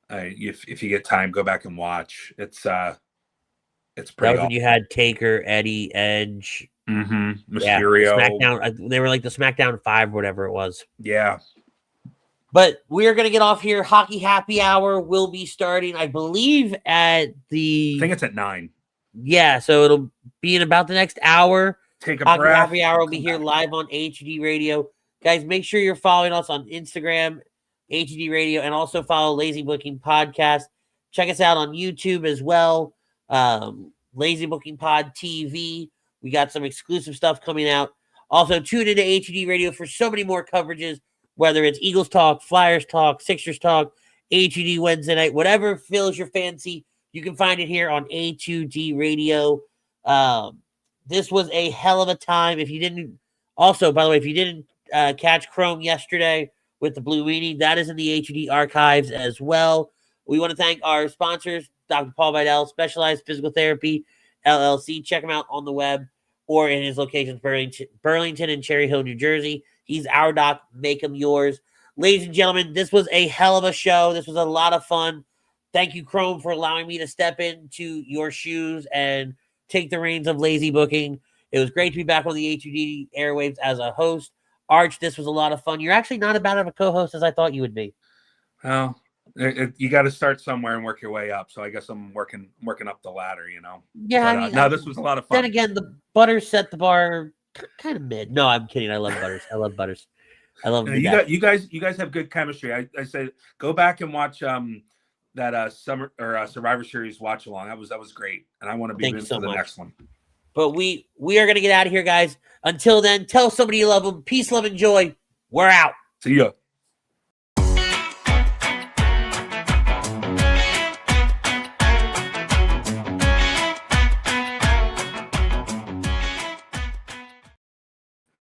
Speaker 6: If you get time, go back and watch. It's pretty.
Speaker 5: That was when you had Taker, Eddie, Edge,
Speaker 6: Mysterio.
Speaker 5: SmackDown. They were like the SmackDown 5, whatever it was.
Speaker 6: Yeah.
Speaker 5: But we are going to get off here. Hockey Happy Hour will be starting, I believe, I think
Speaker 6: it's at 9.
Speaker 5: Yeah, so it'll be in about the next hour.
Speaker 6: Take a
Speaker 5: Hockey
Speaker 6: breath.
Speaker 5: Happy Hour will be here live on HD Radio. Guys, make sure you're following us on Instagram, HD Radio, and also follow Lazy Booking Podcast. Check us out on YouTube as well. Lazy Booking Pod TV. We got some exclusive stuff coming out. Also, tune into HD Radio for so many more coverages, whether it's Eagles Talk, Flyers Talk, Sixers Talk, HD Wednesday night, whatever fills your fancy. You can find it here on A2D Radio. This was a hell of a time. If you didn't, also, by the way, if you didn't catch Chrome yesterday with the Blue Weenie, that is in the HD archives as well. We want to thank our sponsors, Dr. Paul Vidal, Specialized Physical Therapy, LLC. Check him out on the web or in his locations, Burlington and Cherry Hill, New Jersey. He's our doc. Make him yours. Ladies and gentlemen, this was a hell of a show. This was a lot of fun. Thank you, Chrome, for allowing me to step into your shoes and take the reins of Lazy Booking. It was great to be back on the HUD airwaves as a host. Arch, this was a lot of fun. You're actually not as bad of a co-host as I thought you would be.
Speaker 6: Well, you got to start somewhere and work your way up. So I guess I'm working up the ladder, you know.
Speaker 5: Yeah,
Speaker 6: but, no, this was a lot of fun.
Speaker 5: Then again, the Butters set the bar kind of mid. No, I'm kidding. I love Butters. I love Butters. I love
Speaker 6: you guys have good chemistry. I said go back and watch that summer or Survivor Series watch along. That was great, and I want to be in for the next one.
Speaker 5: But we are gonna get out of here, guys. Until then, tell somebody you love them. Peace, love, and joy. We're out.
Speaker 6: See ya.